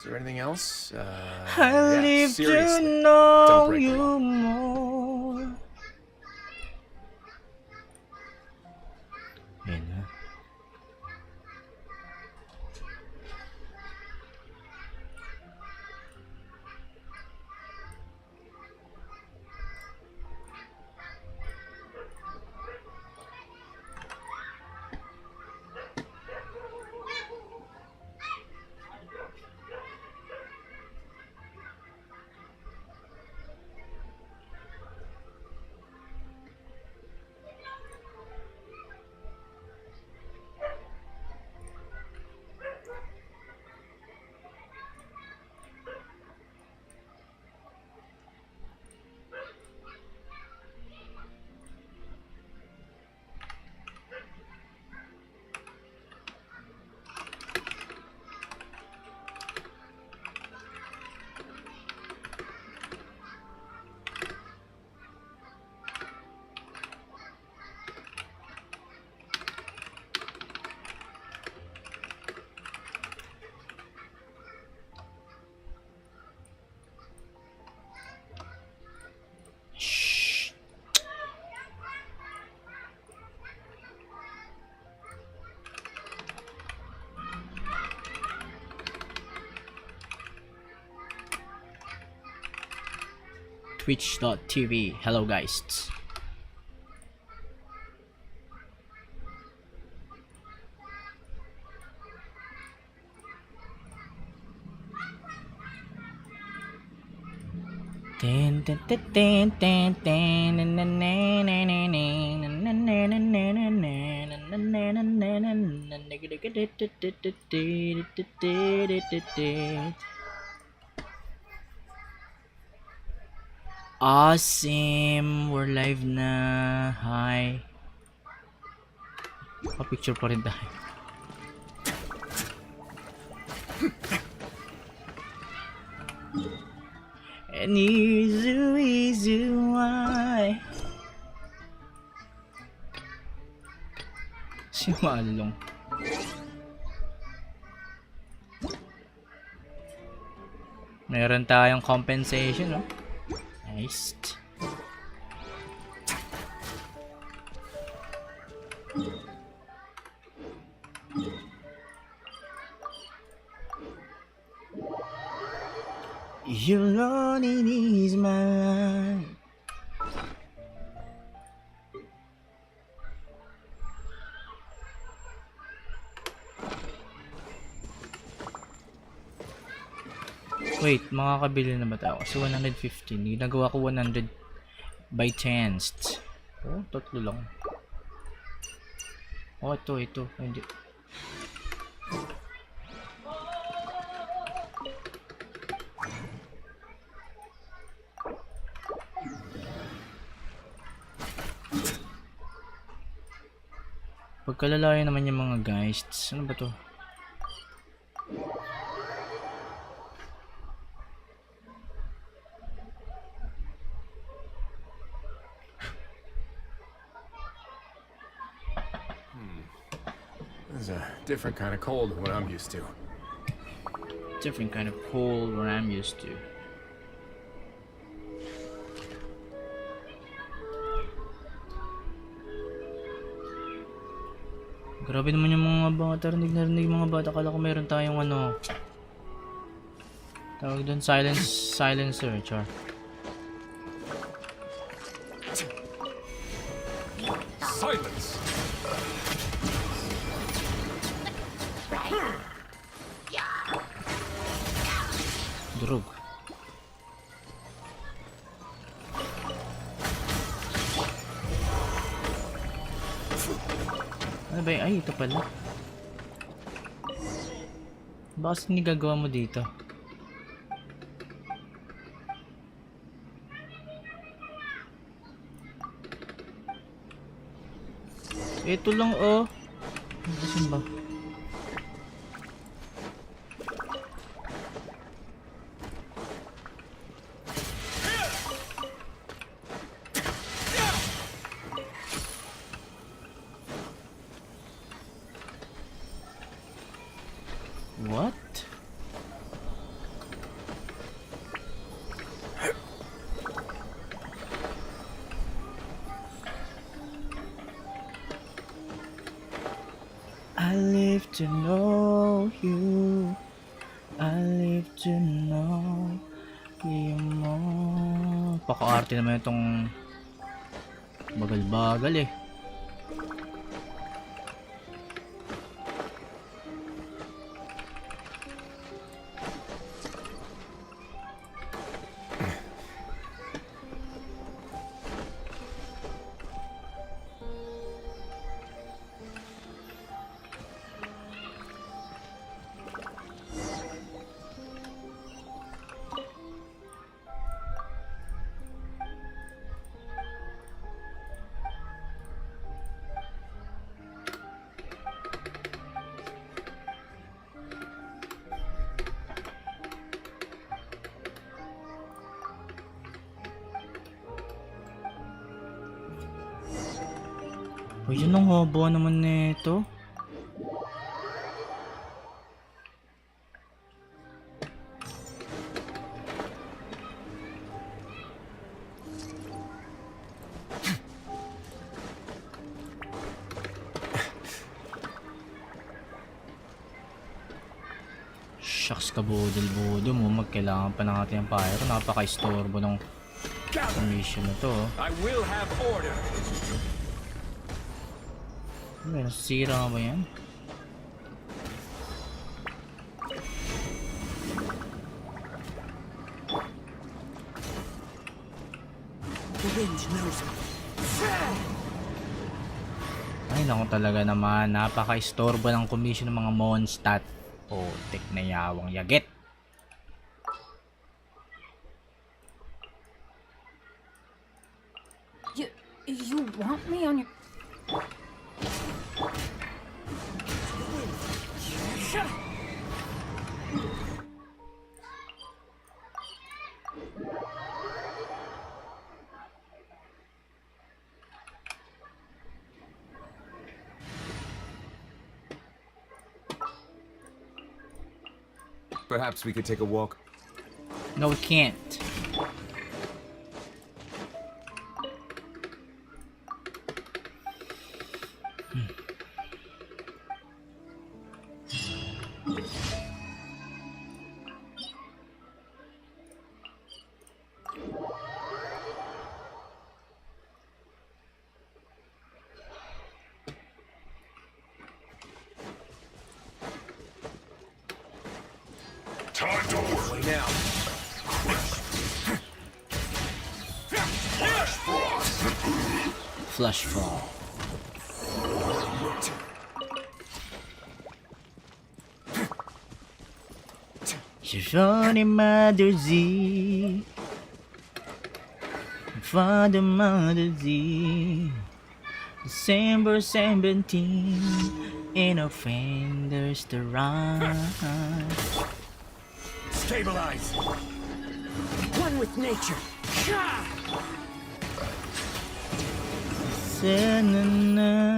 Is there anything else? I Yeah, live to seriously. Don't know break the you law. more. Ayun na. Shh. Twitch.tv. Hello guys. Ten ten ten ten ten ten na na na na na na na na na na na na na na. Awesome! We're live na. Hi. Pa-picture pa rin tayo. And easy why? Si Malong. Meron tayong compensation, no? Nice. Your lonely is mine. Wait, makakabili na ba tayo? Kasi 115. Ginagawa ko 100 by chance. Oh, tatlo lang. Oh, ito. Hindi. Pagkalalayo naman yung mga guys. Ano ba to? This is a different kind of cold than what I'm used to. Different kind of cold where I'm used to. Grabe naman yung mga bata. Rinig yung mga bata. Kala ko meron tayong ano. Tawag doon silencer. Char. Silence! Durog. Ano ba yun? Ay, ito pala. Bakit nigagawa mo dito? Ito lang oh. Saan ba? What? to know you. I live to know you more. Paka-arte naman itong bagal-bagal eh. O yun ang haba naman nito. Shucks ka budol-budol mo. Magkailangan pa natin ang pyro. Napaka-istorbo ng mission na to. I will have order. May nasira ba yan? The wind knows me. Ay naku talaga naman. Napaka-istorbo ng commission ng mga monstat. O, tek na yawang yagit. You want me on your... Shut up! Perhaps we could take a walk. No, we can't. Time to work now. Flush fall. Shishoni Maduzi. Father Maduzi. December 17. In offenders to run. Stabilize. One with nature. Senanadi.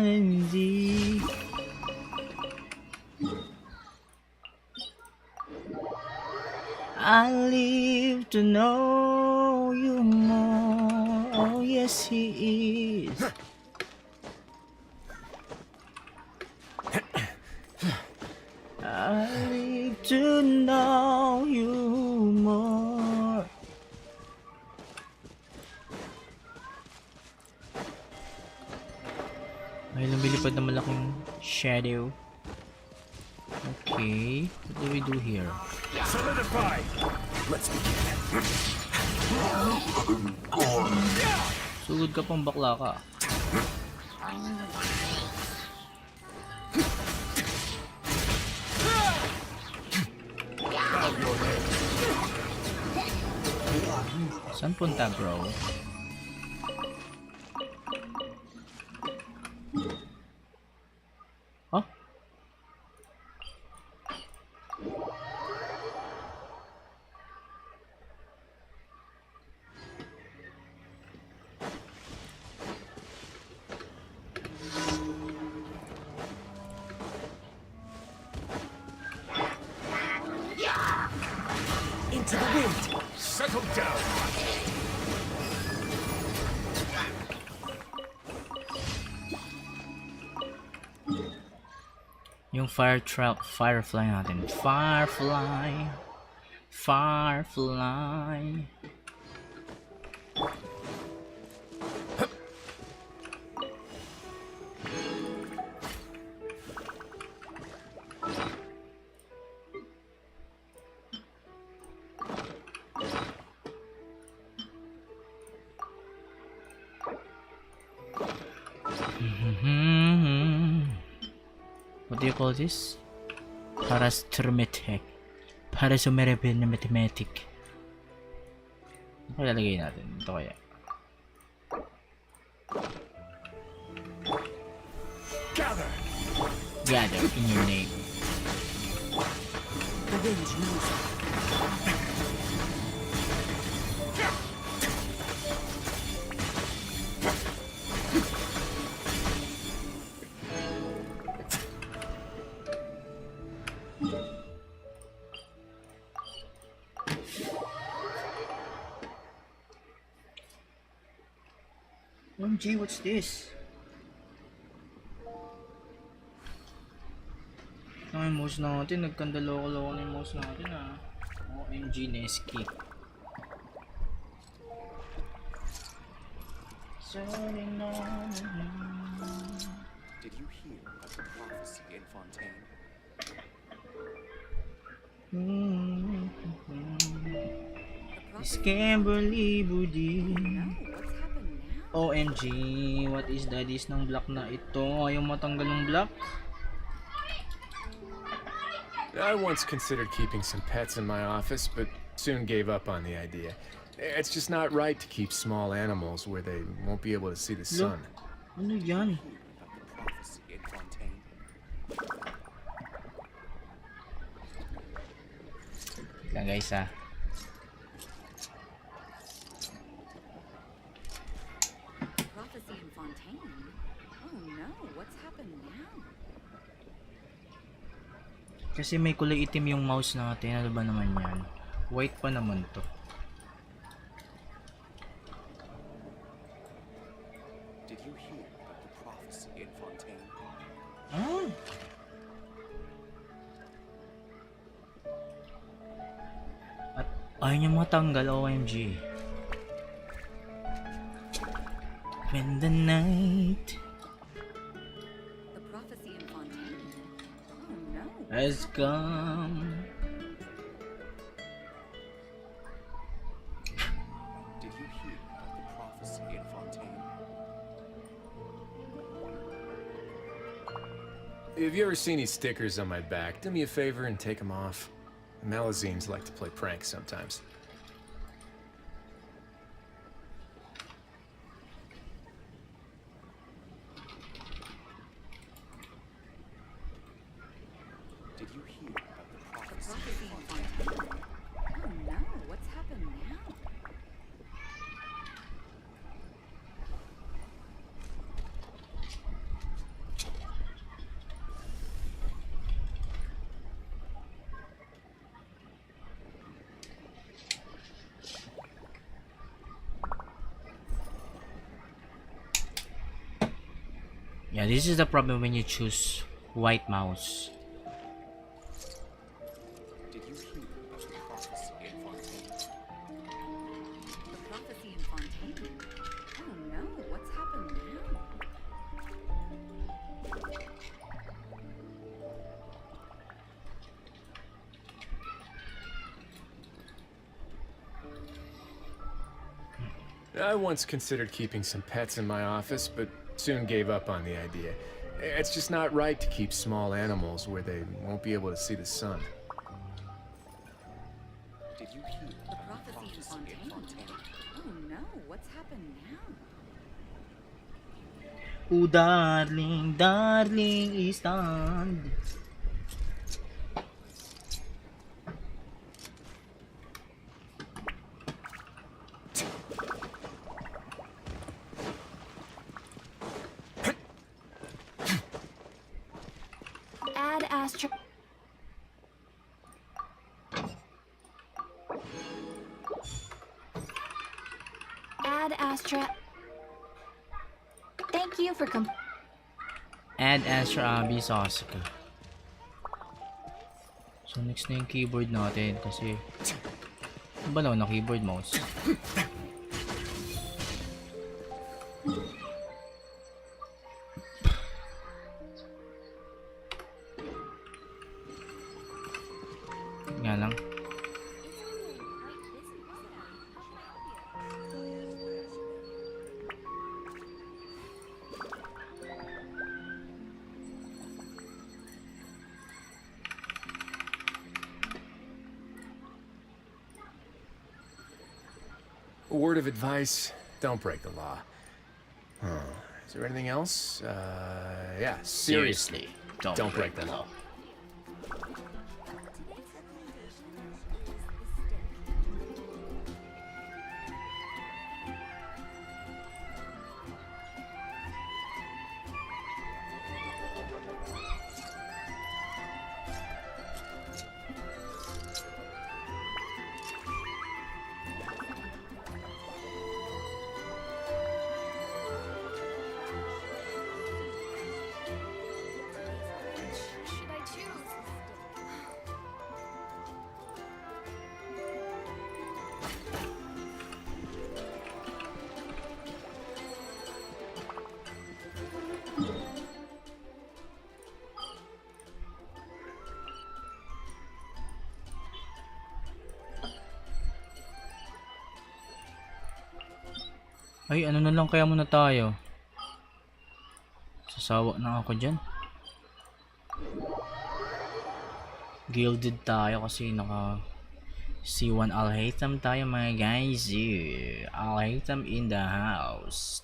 I live to know you more. Oh yes, he is. I live to know you more. May lumilipad na malaking shadow. Okay, what do we do here? Solidify. Let's begin. Sugod ka pang bakla ka. Saan punta, bro? Oh? Into the wind. Settle down. Yung firefly natin. Firefly. Firefly. What do you call this? Parastrometic. Parasomerabenemetic. Ano kaya lalagay natin? Ito kaya. Gather in your name. The wind knows it. OMG, what's this? Yung mouse natin, nagkandaloko-loko na yung mouse natin ah. OMG, Neski. Did you hear of the prophecy in Fontaine? This Kimberly Budi. What's happened now? OMG, what is daddies ng block na ito? Ayaw matanggal ng block? I once considered keeping some pets in my office, but soon gave up on the idea. It's just not right to keep small animals where they won't be able to see the sun. Ano yan? Hear of the prophecy in Fontaine? Lang guys ah. Prophecy in Fontaine? Oh no, what's happened now? Kasi may kulay itim yung mouse natin. Ano ba naman yan? White pa naman to. Did you hear of the prophecy in Fontaine? Ah. At ayaw niya matanggal, OMG. When the night The prophecy in Fontaine? Oh no. has come. Did you hear of the prophecy in Fontaine? Have you ever seen these stickers on my back? Do me a favor and take them off. Malazines like to play pranks sometimes. Did you hear of the The prophecy prophecy in in Fontaine? Fontaine? Oh no, what's happened now? Yeah, this is the problem when you choose white mouse. Did you hear of the prophecy in Fontaine? The prophecy in Fontaine? Oh no, what's happened now? I once considered keeping some pets in my office, but soon gave up on the idea. It's just not right to keep small animals where they won't be able to see the sun. Did you hear The of the prophecy in prophecy in Fontaine? Fontaine? Oh no, what's happened now? Oh darling, darling, stand. Add Astra. Add Astra. Thank you for Add extra Abby Sasuke. So next na yung keyboard natin kasi balaw na keyboard mouse. Nga lang. A word of advice, don't break the law. Is there anything else? Yeah, seriously, don't break the law. Should I choose? Ay, ano na lang kaya muna tayo? Sasawa na ako dyan. Gilded tayo kasi naka C1 Alhaitham tayo mga guys. Yeah. Alhaitham in the house.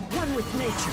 One with nature.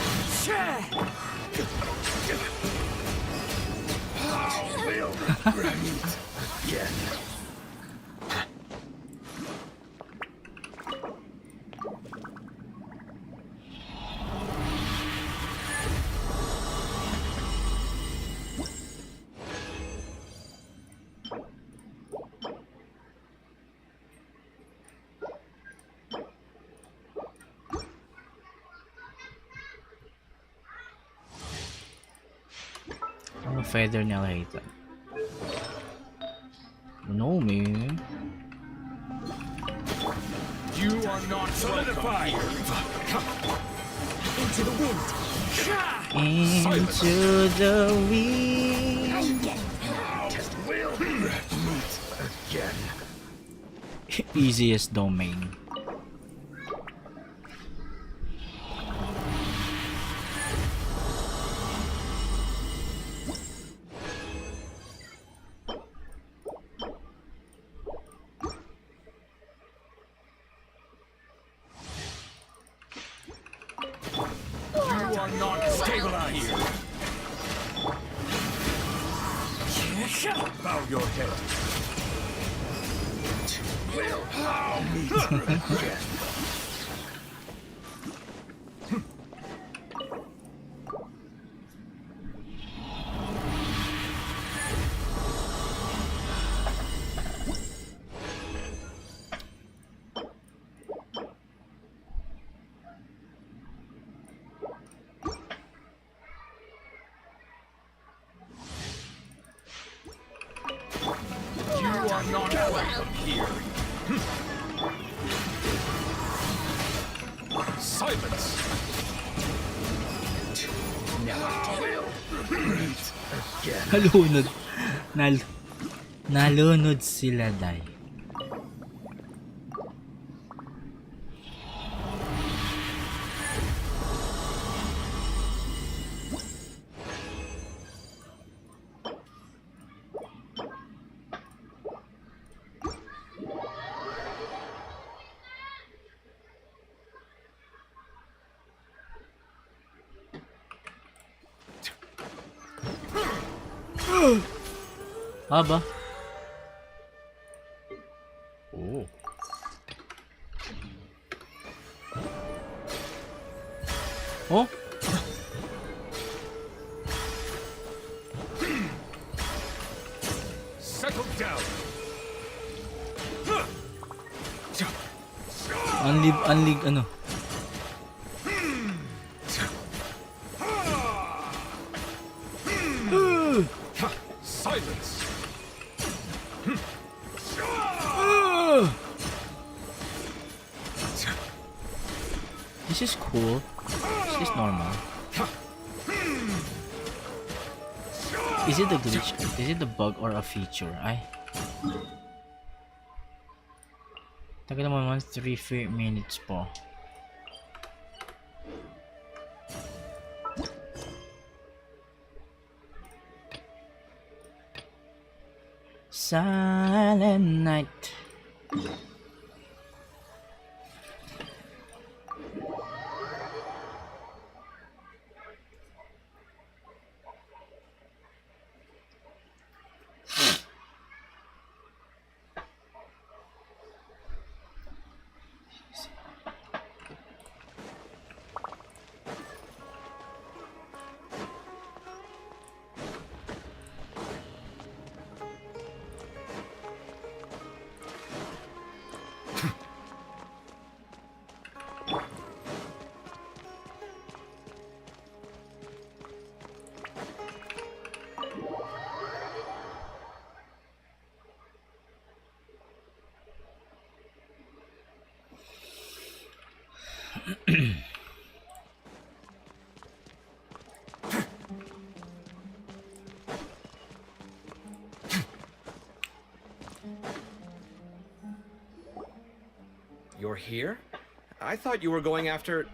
Ano feather niya later? No, man. You are not solidified. Into the wind. Into the wind. Will meet again. Easiest domain. You are not stabilized. Bow your head. Will meet again. You are not welcome here. Silence. Now will meet again. Nalunod. Nalunod sila, Day. Aba. Oh. Oh? Settle down. Unlead, ano? Silence. This is cool. This is normal. Is it a glitch? Is it a bug or a feature? Ay. Tagal naman 3 minutes po. Silent night. You're here? I thought you were going after...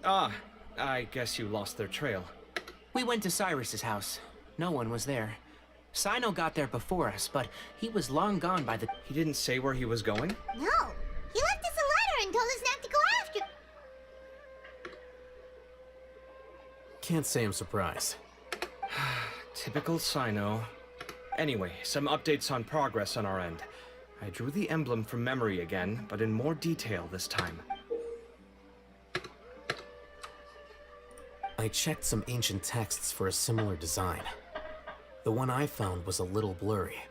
Ah, I guess you lost their trail. We went to Cyrus's house. No one was there. Sino got there before us, but he was long gone by the... He didn't say where he was going? No, he left us a letter and told us not to go after. Can't say I'm surprised. Typical Sino. Anyway, some updates on progress on our end. I drew the emblem from memory again, but in more detail this time. I checked some ancient texts for a similar design. The one I found was a little blurry,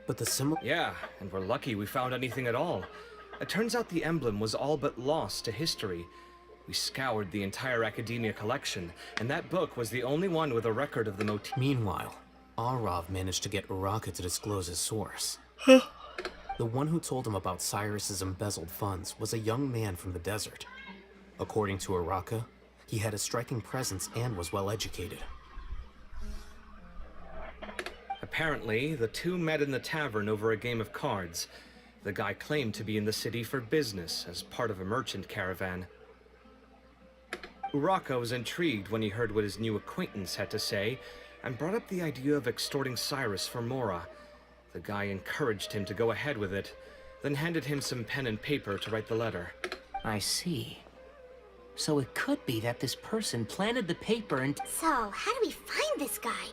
but the similar... Yeah, and we're lucky we found anything at all. It turns out the emblem was all but lost to history. We scoured the entire Academia collection, and that book was the only one with a record of the motif. Meanwhile, Arav managed to get Uraka to disclose his source. The one who told him about Cyrus's embezzled funds was a young man from the desert. According to Uraka, he had a striking presence and was well educated. Apparently, the two met in the tavern over a game of cards. The guy claimed to be in the city for business, as part of a merchant caravan. Uraka was intrigued when he heard what his new acquaintance had to say, and brought up the idea of extorting Cyrus for Mora. The guy encouraged him to go ahead with it, then handed him some pen and paper to write the letter. I see. So it could be that this person planted the paper and... So, how do we find this guy?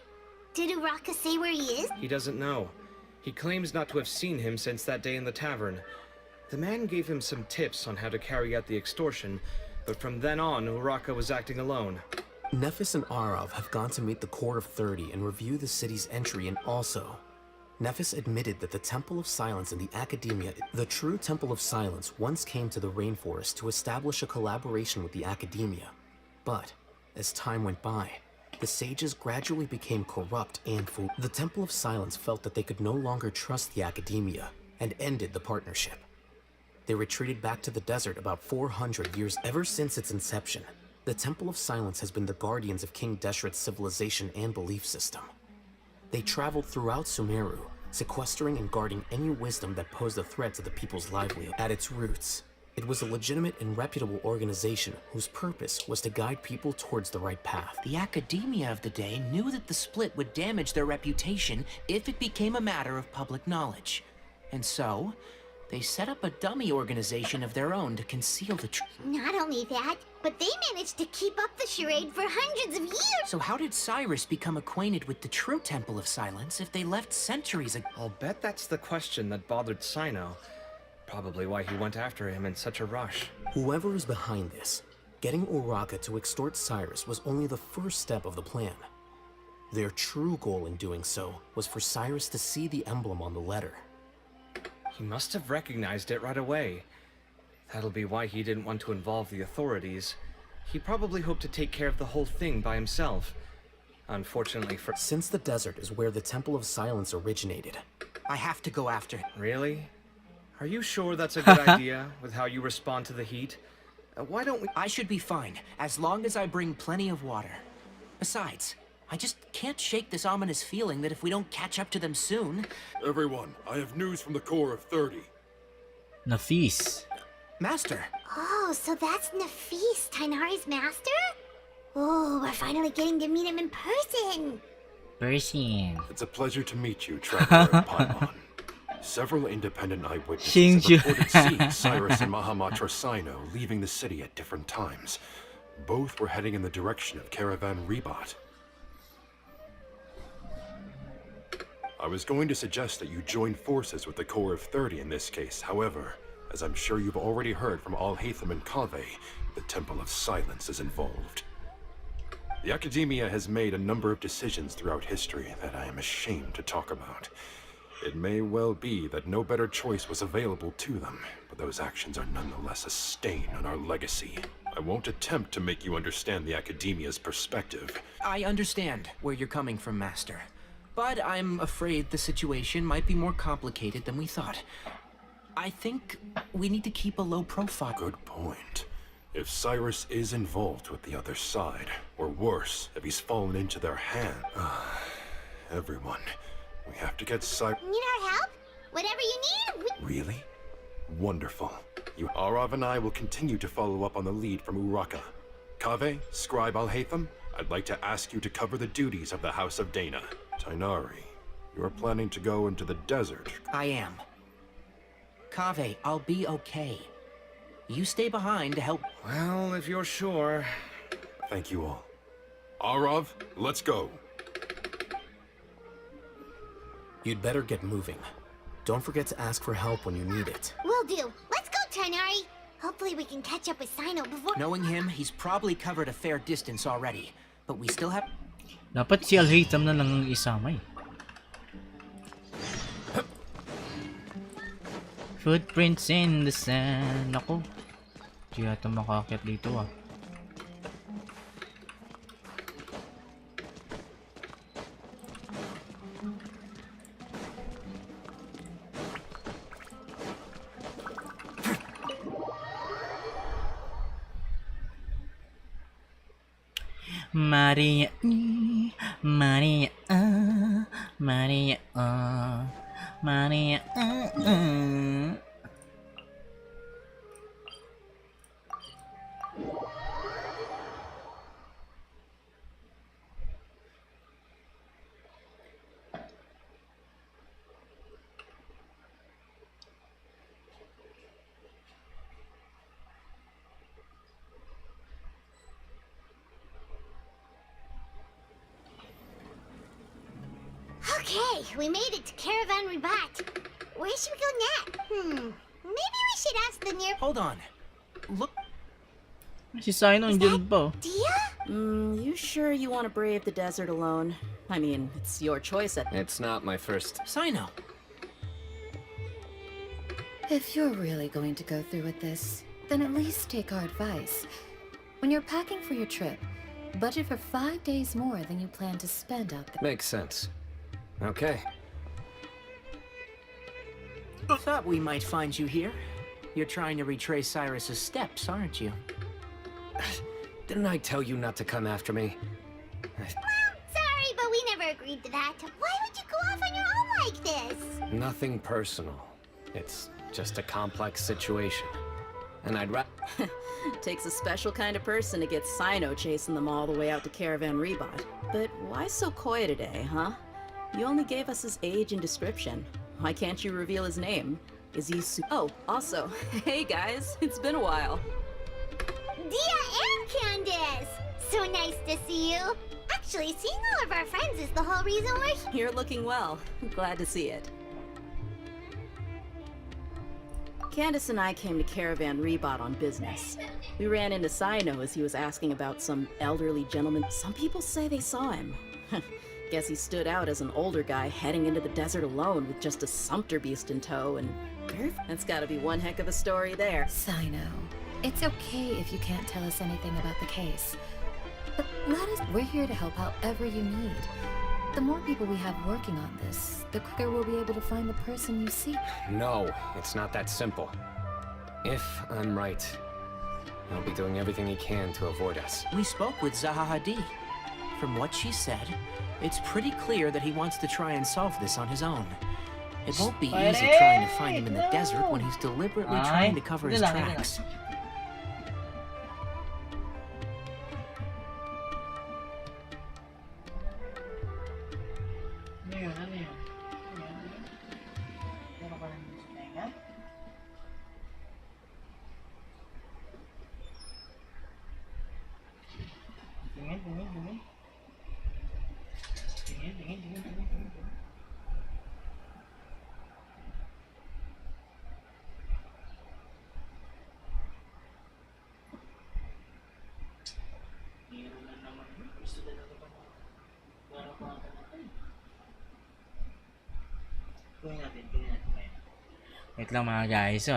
Did Uraka say where he is? He doesn't know. He claims not to have seen him since that day in the tavern. The man gave him some tips on how to carry out the extortion, but from then on, Uraka was acting alone. Nephis and Arav have gone to meet the Court of 30 and review the city's entry, and also, Nephis admitted that the Temple of Silence and the Academia, the true Temple of Silence, once came to the rainforest to establish a collaboration with the Academia. But, as time went by, the sages gradually became corrupt and foolish. The Temple of Silence felt that they could no longer trust the Academia and ended the partnership. They retreated back to the desert about 400 years. Ever since its inception, the Temple of Silence has been the guardians of King Deshret's civilization and belief system. They traveled throughout Sumeru, sequestering and guarding any wisdom that posed a threat to the people's livelihood. At its roots, it was a legitimate and reputable organization whose purpose was to guide people towards the right path. The Academia of the day knew that the split would damage their reputation if it became a matter of public knowledge. And so, They set up a dummy organization of their own to conceal the truth. Not only that, but they managed to keep up the charade for hundreds of years. So how did Cyrus become acquainted with the true Temple of Silence if they left centuries ago? I'll bet that's the question that bothered Sino. Probably why he went after him in such a rush. Whoever is behind this, getting Uraka to extort Cyrus was only the first step of the plan. Their true goal in doing so was for Cyrus to see the emblem on the letter. He must have recognized it right away. That'll be why he didn't want to involve the authorities. He probably hoped to take care of the whole thing by himself. Unfortunately for... Since the desert is where the Temple of Silence originated, I have to go after him. Really? Are you sure that's a good idea, with how you respond to the heat? Why don't we... I should be fine, as long as I bring plenty of water. Besides, I just can't shake this ominous feeling that if we don't catch up to them soon... Everyone, I have news from the core of 30. Nafis. Master! Oh, so that's Nafis, Tainari's master? Oh, we're finally getting to meet him in person. Persian. It's a pleasure to meet you, Traveler and Paimon. Several independent eyewitnesses Shinju. have reported seeing Cyrus and Mahamatra Sino leaving the city at different times. Both were heading in the direction of Caravan Rebat. I was going to suggest that you join forces with the core of 30 in this case. However, as I'm sure you've already heard from Al-Haytham and Kaveh, the Temple of Silence is involved. The Academia has made a number of decisions throughout history that I am ashamed to talk about. It may well be that no better choice was available to them, but those actions are nonetheless a stain on our legacy. I won't attempt to make you understand the Academia's perspective. I understand where you're coming from, Master. But I'm afraid the situation might be more complicated than we thought. I think we need to keep a low profile. Good point. If Cyrus is involved with the other side, or worse, if he's fallen into their hand... everyone, we have to get Cyrus... Need our help? Whatever you need, Really? Wonderful. Arav and I will continue to follow up on the lead from Uraka. Kaveh, Scribe Al-Haytham, I'd like to ask you to cover the duties of the House of Dana. Tainari, you're planning to go into the desert. I am. Kaveh, I'll be okay. You stay behind to help. Well, if you're sure... Thank you all. Arav, let's go. you'd better get moving. Don't forget to ask for help when you need it. Will do. Let's go, Tainari. Hopefully we can catch up with Sino before... Knowing him, he's probably covered a fair distance already. But we still have... Dapat si Al-Haytham na lang ang isama eh. Footprints in the sand. Ako. Di yata makakit dito ah. Maria, Maria, Maria, Maria, Okay, we made it to Caravan Rebat. Where should we go next? Maybe we should ask the near... Hold on. Look... Si Sino andyan pa. Dia? You sure you want to brave the desert alone? I mean, it's your choice at... It's not my first. Sino. If you're really going to go through with this, then at least take our advice. When you're packing for your trip, budget for 5 days more than you plan to spend out there. Makes sense. Okay. Thought we might find you here. You're trying to retrace Cyrus's steps, aren't you? Didn't I tell you not to come after me? Sorry, but we never agreed to that. Why would you go off on your own like this? Nothing personal. It's just a complex situation. And I'd Takes a special kind of person to get Sino chasing them all the way out to Caravan Rebat. But why so coy today, huh? You only gave us his age and description. Why can't you reveal his name? Is he Oh, also, hey guys, it's been a while. Dia and Candace! So nice to see you. Actually, seeing all of our friends is the whole reason we're here. You're looking well. Glad to see it. Candace and I came to Caravan Rebot on business. We ran into Sino as he was asking about some elderly gentleman. Some people say they saw him. Guess he stood out as an older guy heading into the desert alone with just a sumpter beast in tow, and that's gotta be one heck of a story there. Sino, it's okay if you can't tell us anything about the case. But we're here to help however you need. The more people we have working on this, the quicker we'll be able to find the person you seek. No, it's not that simple. If I'm right, he'll be doing everything he can to avoid us. We spoke with Zaha Hadid. From what she said, it's pretty clear that he wants to try and solve this on his own. It won't be easy trying to find him in the desert when he's deliberately trying to cover his tracks. Wait lang mga guys,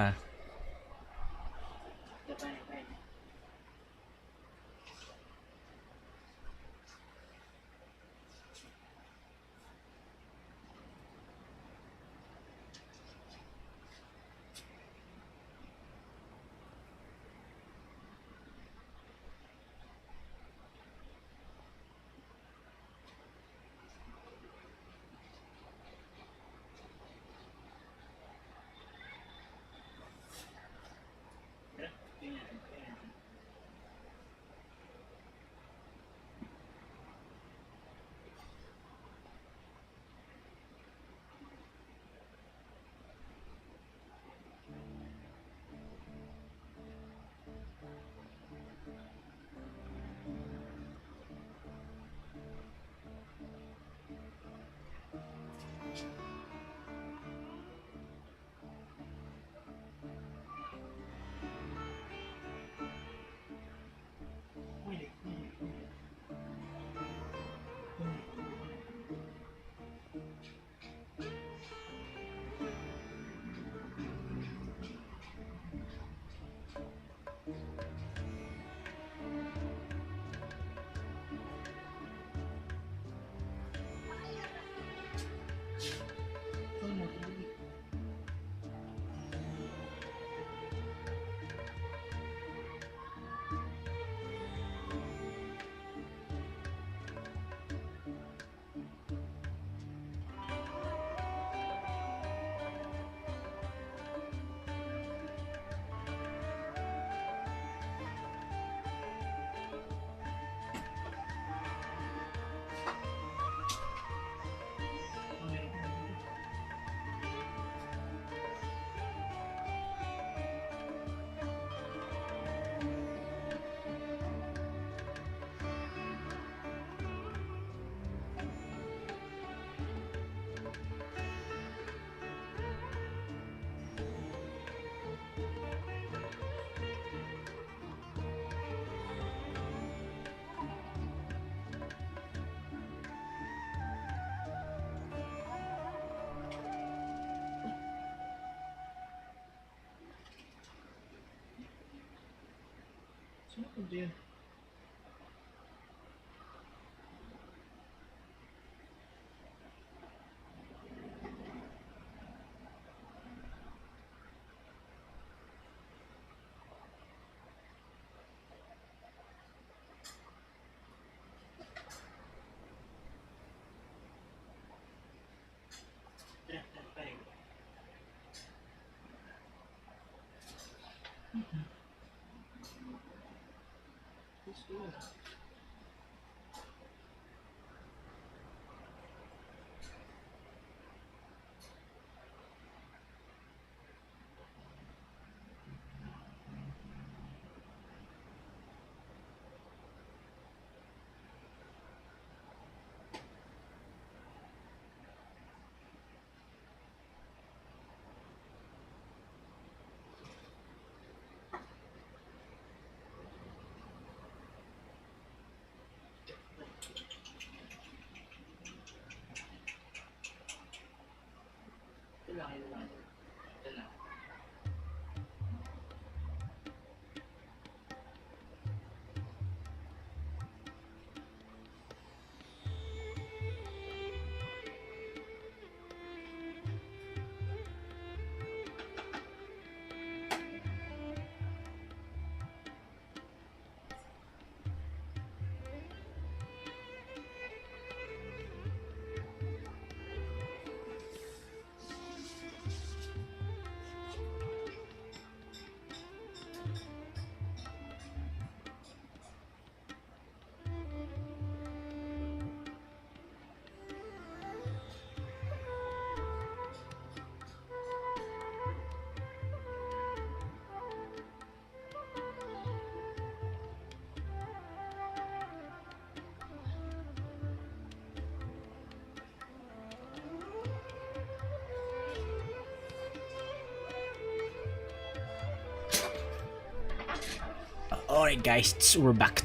Alright guys, we're back.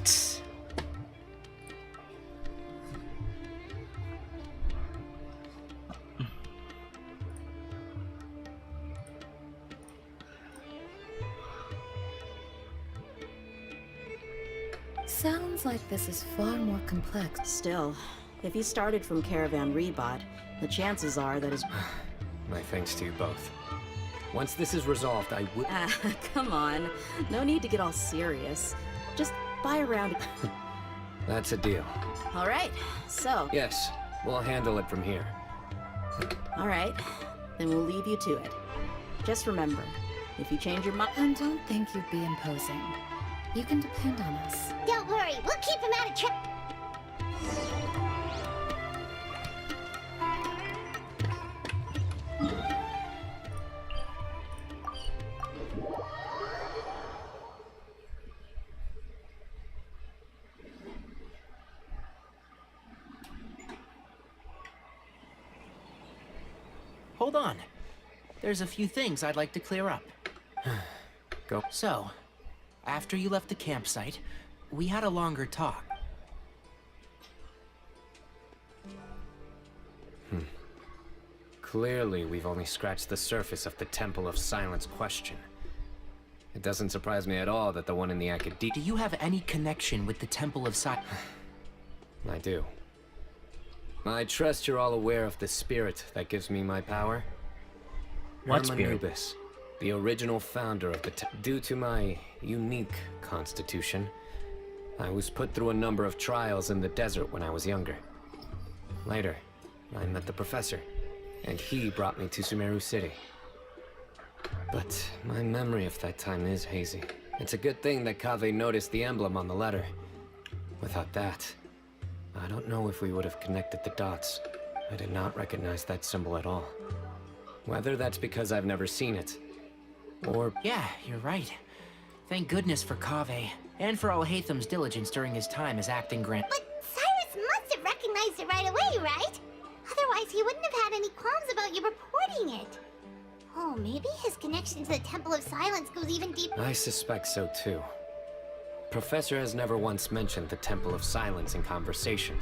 Sounds like this is far more complex. Still, if he started from Caravan Rebot, the chances are that his... My thanks to you both. Once this is resolved, I would... Ah, come on. No need to get all serious. Just buy a round. That's a deal. All right, so... Yes, we'll handle it from here. All right, then we'll leave you to it. Just remember, if you change your mind... And don't think you'd be imposing. You can depend on us. Don't worry, we'll keep him out of trouble. Hold on. There's a few things I'd like to clear up. Go. So, after you left the campsite, we had a longer talk. Clearly, we've only scratched the surface of the Temple of Silence question. It doesn't surprise me at all that the one in the academia... Do you have any connection with the Temple of Silence? I do. I trust you're all aware of the spirit that gives me my power. What spirit? Hermanubis, the original founder of the due to my unique constitution, I was put through a number of trials in the desert when I was younger. Later, I met the professor, and he brought me to Sumeru City. But my memory of that time is hazy. It's a good thing that Kaveh noticed the emblem on the letter. Without that, I don't know if we would have connected the dots. I did not recognize that symbol at all. Whether that's because I've never seen it, or... Yeah, you're right. Thank goodness for Kaveh, and for Alhaitham's diligence during his time as acting Grand... But Cyrus must have recognized it right away, right? Otherwise, he wouldn't have had any qualms about you reporting it. Oh, maybe his connection to the Temple of Silence goes even deeper. I suspect so too. Professor has never once mentioned the Temple of Silence in conversation.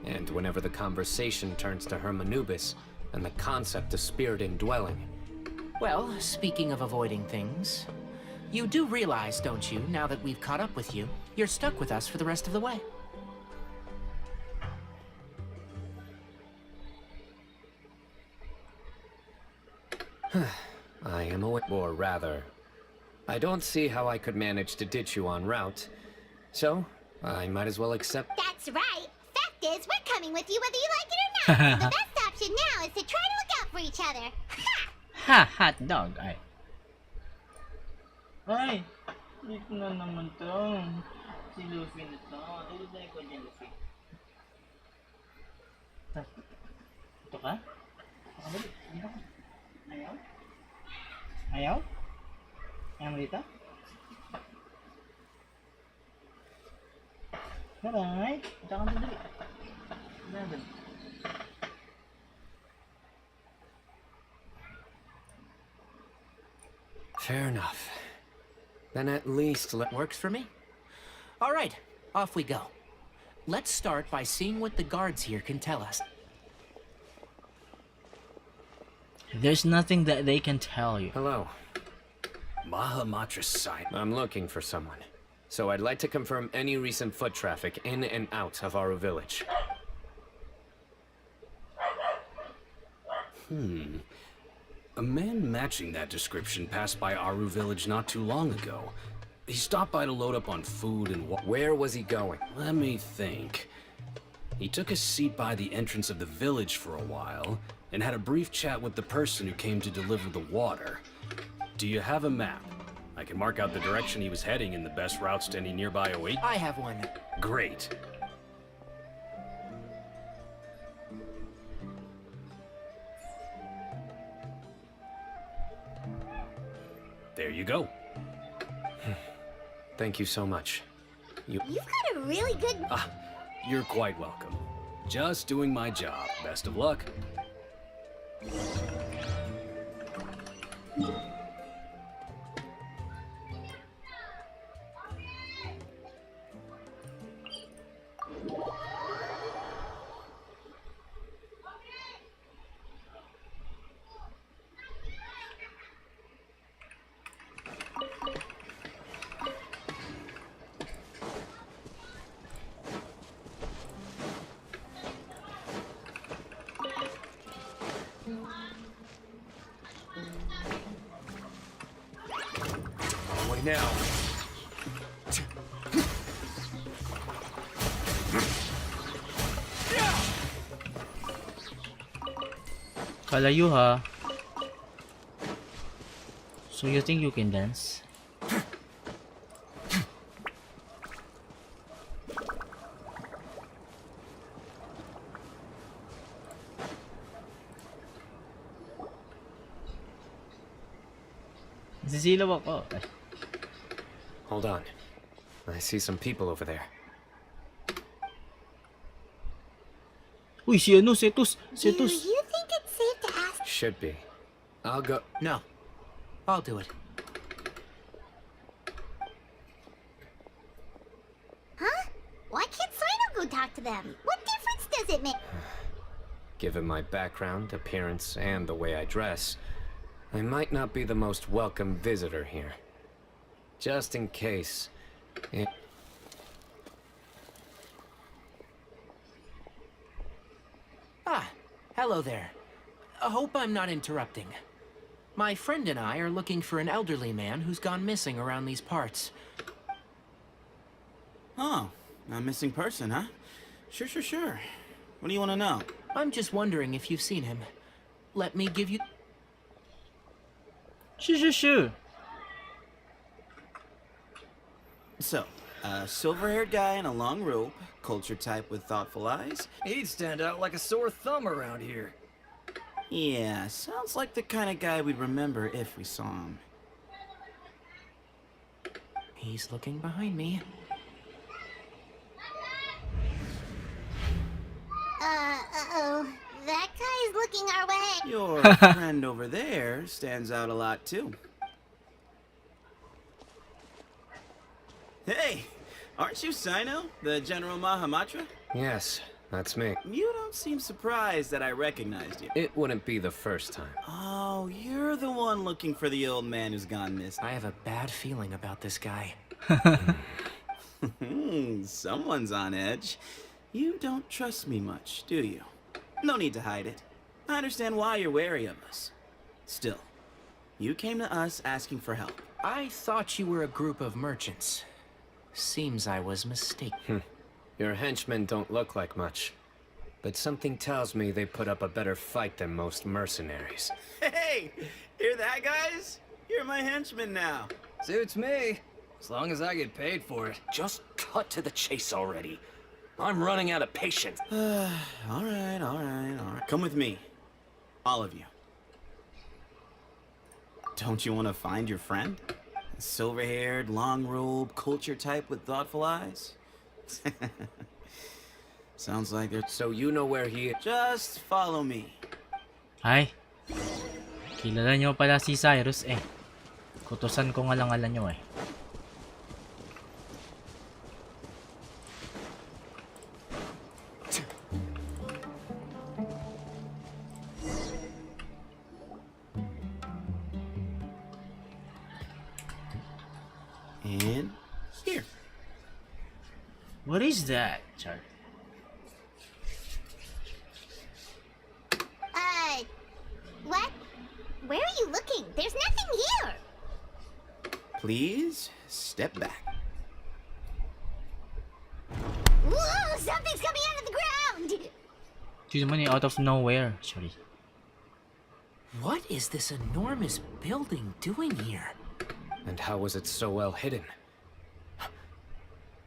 And whenever the conversation turns to Hermanubis and the concept of spirit indwelling... Well, speaking of avoiding things, you do realize, don't you, now that we've caught up with you, you're stuck with us for the rest of the way. I am aware, or rather, I don't see how I could manage to ditch you en route, so I might as well accept... That's right. Fact is, we're coming with you whether you like it or not. So the best option now is to try to look out for each other. Ha! Ha! Hot dog! Ay. Ay! Dito na naman to. Si Luffy na to. Tulad na ikaw dyan, Luffy. Ito ka? Ayaw? Ayaw? Ayaw mo dito? Alright. Ito ka dali. Dali. Fair enough. Then at least let... Works for me? Alright, off we go. Let's start by seeing what the guards here can tell us. There's nothing that they can tell you. Hello. Mahamatra site. I'm looking for someone. So I'd like to confirm any recent foot traffic in and out of Aru village. A man matching that description passed by Aru village not too long ago. He stopped by to load up on food and Where was he going? Let me think. He took a seat by the entrance of the village for a while, and had a brief chat with the person who came to deliver the water. Do you have a map? I can mark out the direction he was heading and the best routes to any nearby await. I have one. Great. There you go. Thank you so much. You've got a really good... You're quite welcome. Just doing my job. Best of luck. Way now. Kalayo ha. So you think you can dance? Nasisilaw ako. Ay. Hold on. I see some people over there. Uy, si ano? Setus. Do Setus. you think it's safe to ask? Should be. I'll go. No. I'll do it. Huh? Why can't Sino go talk to them? What difference does it make? Given my background, appearance, and the way I dress, I might not be the most welcome visitor here. Just in case. Ah, hello there. I hope I'm not interrupting. My friend and I are looking for an elderly man who's gone missing around these parts. Oh, a missing person, huh? Sure. What do you want to know? I'm just wondering if you've seen him. Let me give you... Shoo. So, a silver-haired guy in a long robe, culture type with thoughtful eyes. He'd stand out like a sore thumb around here. Yeah, sounds like the kind of guy we'd remember if we saw him. He's looking behind me. Uh-oh. That guy's looking our way. Your friend over there stands out a lot, too. Hey, aren't you Sino, the General Mahamatra? Yes, that's me. You don't seem surprised that I recognized you. It wouldn't be the first time. Oh, you're the one looking for the old man who's gone missing. I have a bad feeling about this guy. Someone's on edge. You don't trust me much, do you? No need to hide it. I understand why you're wary of us. Still, you came to us asking for help. I thought you were a group of merchants. Seems I was mistaken. Your henchmen don't look like much. But something tells me they put up a better fight than most mercenaries. Hey! Hear that, guys? You're my henchman now. Suits me, as long as I get paid for it. Just cut to the chase already. I'm running out of patience. All right. Come with me. All of you. Don't you want to find your friend? Silver-haired, long robe, culture type with thoughtful eyes? Sounds like they're... So you know where he is? Just follow me. Ay. Kilala nyo pala si Cyrus eh. Kutusan ko nga lang alam nyo eh. And here. What is that, Char? What? Where are you looking? There's nothing here! Please step back. Whoa! Something's coming out of the ground! Dude, money out of nowhere. Sorry. What is this enormous building doing here? And how was it so well hidden?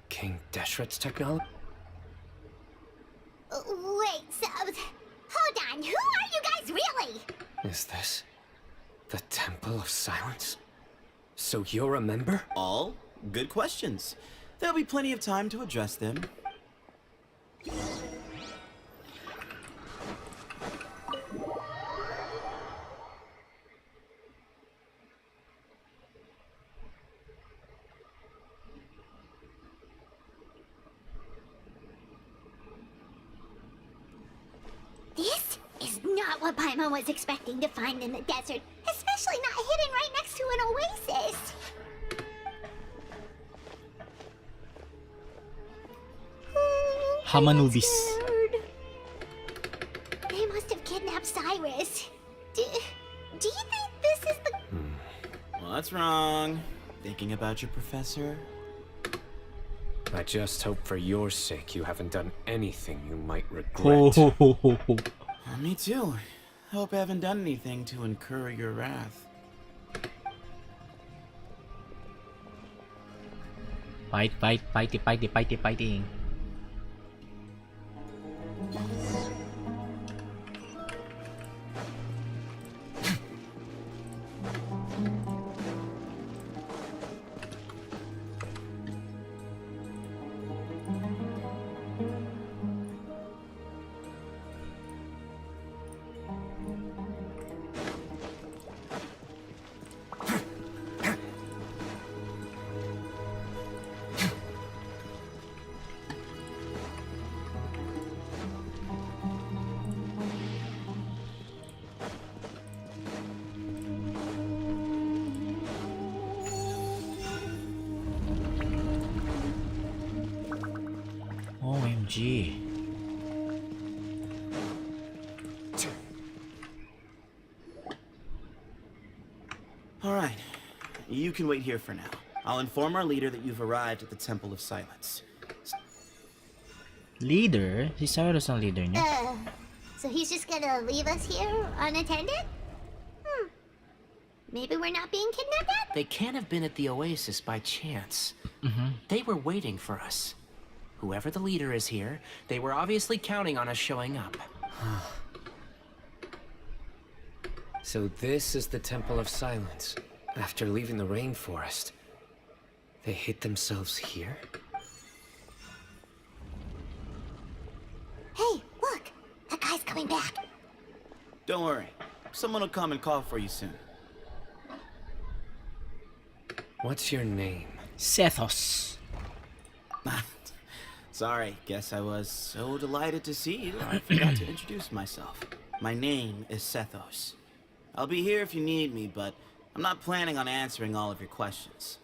King Deshret's technology? Wait, so... Hold on, who are you guys really? Is this the Temple of Silence? So you're a member? All good questions. There'll be plenty of time to address them. This is not what Paimon was expecting to find in the desert, especially not hidden right next to an oasis. Hamanubis. They must have kidnapped Cyrus. Do you think this is the... What's wrong? Thinking about your professor? I just hope for your sake you haven't done anything you might Ho, regret. ho, ho, ho, ho. Me too. Hope I haven't done anything to incur your wrath. Fighting. OMG. All right. You can wait here for now. I'll inform our leader that you've arrived at the Temple of Silence. Leader? Si Cyrus ang leader niya. So he's just gonna leave us here unattended? Maybe we're not being kidnapped yet? They can't have been at the oasis by chance. They were waiting for us. Whoever the leader is here, they were obviously counting on us showing up. So this is the Temple of Silence. After leaving the rainforest, they hid themselves here? Hey, look! That guy's coming back. Don't worry. Someone will come and call for you soon. What's your name? Sethos. Sorry, guess I was so delighted to see you, I forgot to introduce myself. My name is Sethos. I'll be here if you need me, but I'm not planning on answering all of your questions.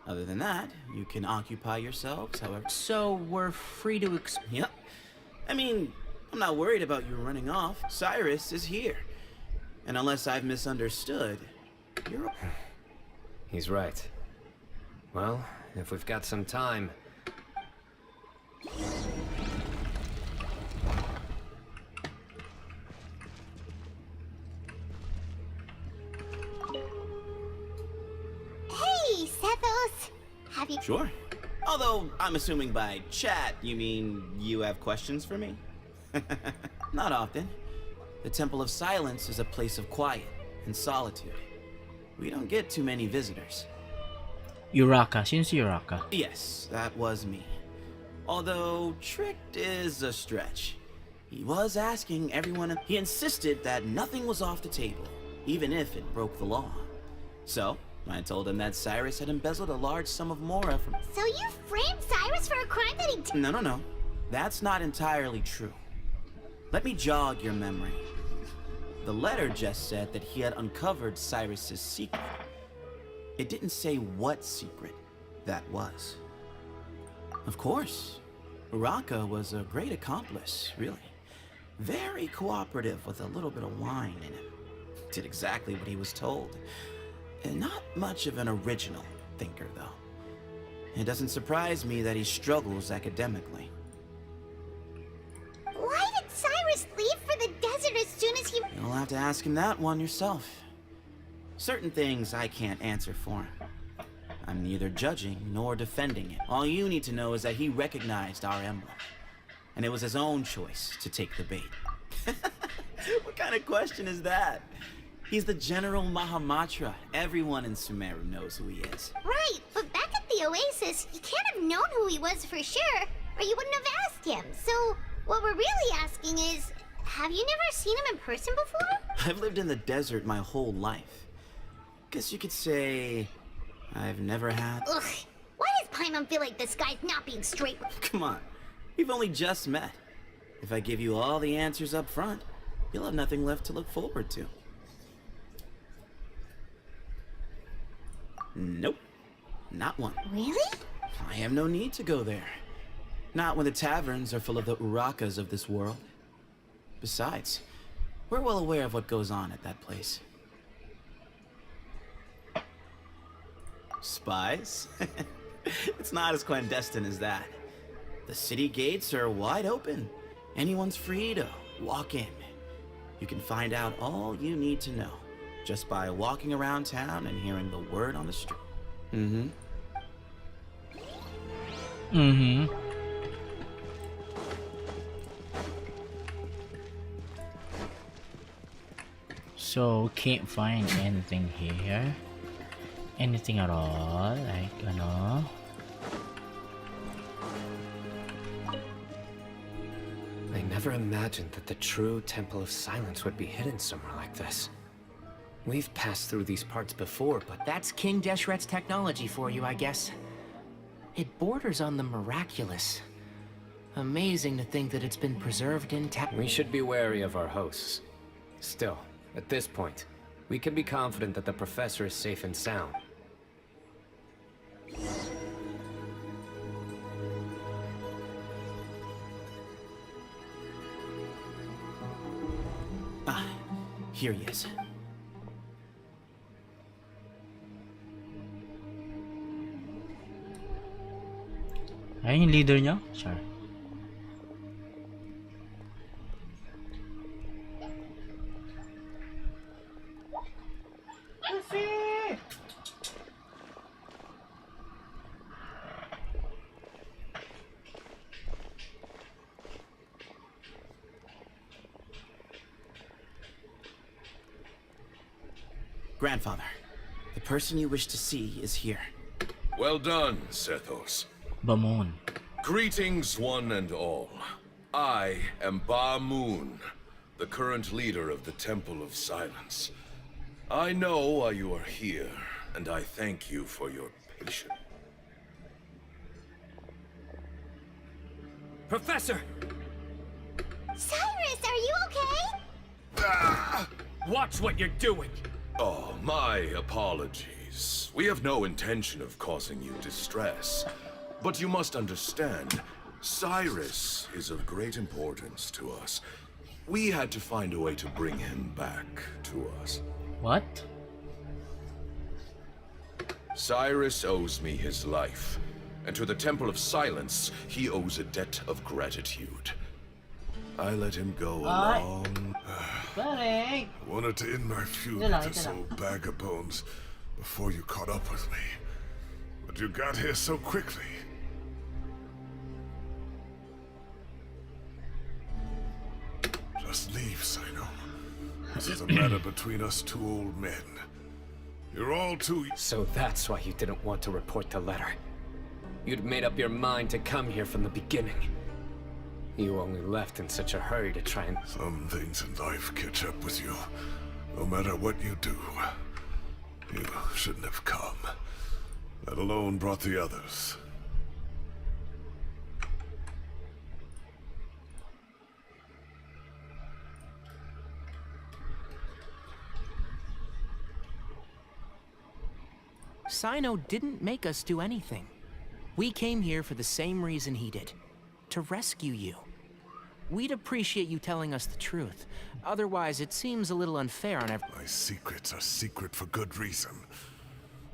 Other than that, you can occupy yourselves however... So we're free to Yep. I mean, I'm not worried about you running off. Cyrus is here. And unless I've misunderstood, you're... He's right. Well, if we've got some time... Hey, Sethos! Have you... Sure. Although, I'm assuming by chat, you mean you have questions for me? Not often. The Temple of Silence is a place of quiet and solitude. We don't get too many visitors. Uraka. Sino si Uraka? Yes, that was me. Although, tricked is a stretch. He was asking everyone... He insisted that nothing was off the table, even if it broke the law. So, I told him that Cyrus had embezzled a large sum of Mora from... So you framed Cyrus for a crime that he... No. That's not entirely true. Let me jog your memory. The letter just said that he had uncovered Cyrus's secret. It didn't say what secret, that was. Of course, Uraka was a great accomplice, really. Very cooperative with a little bit of wine in him. Did exactly what he was told. And not much of an original thinker, though. It doesn't surprise me that he struggles academically. Why did Cyrus leave for the desert as soon as he... You'll have to ask him that one yourself. Certain things I can't answer for him. I'm neither judging nor defending it. All you need to know is that he recognized our emblem. And it was his own choice to take the bait. What kind of question is that? He's the General Mahamatra. Everyone in Sumeru knows who he is. Right, but back at the Oasis, you can't have known who he was for sure, or you wouldn't have asked him. So, what we're really asking is, have you never seen him in person before? I've lived in the desert my whole life. Guess you could say I've never had... Ugh, why does Paimon feel like this guy's not being straight with... Come on, we've only just met. If I give you all the answers up front, you'll have nothing left to look forward to. Nope, not one. Really? I have no need to go there. Not when the taverns are full of the Urakas of this world. Besides, we're well aware of what goes on at that place. Spies? It's not as clandestine as that. The city gates are wide open. Anyone's free to walk in. You can find out all you need to know just by walking around town and hearing the word on the street. So, can't find anything here. Anything at all, like, ano? I never imagined that the true Temple of Silence would be hidden somewhere like this. We've passed through these parts before, but That's King Deshret's technology for you, I guess. It borders on the miraculous. Amazing to think that it's been preserved intact. we should be wary of our hosts. Still, at this point, we can be confident that the professor is safe and sound. Ah, here he is. Ayun yung leader niya? Sure. Grandfather, the person you wish to see is here. Well done, Sethos. Bamon. Greetings, one and all. I am Ba Moon, the current leader of the Temple of Silence. I know why you are here, and I thank you for your patience. Professor! Cyrus, are you okay? Watch what you're doing! Oh, my apologies. We have no intention of causing you distress. But you must understand, Cyrus is of great importance to us. We had to find a way to bring him back to us. What? Cyrus owes me his life, and to the Temple of Silence, he owes a debt of gratitude. I let him go along. Pare! Wanted to end my feud Ito lang, with this ito lang. old bag of bones before you caught up with me. But you got here so quickly. Just leave, Sino. This is a matter between us two old men. You're all too... So that's why you didn't want to report the letter. You'd made up your mind to come here from the beginning. You only left in such a hurry to try and... Some things in life catch up with you. No matter what you do. You shouldn't have come. Let alone brought the others. Sino didn't make us do anything. We came here for the same reason he did. To rescue you. We'd appreciate you telling us the truth. Otherwise, it seems a little unfair on every— My secrets are secret for good reason.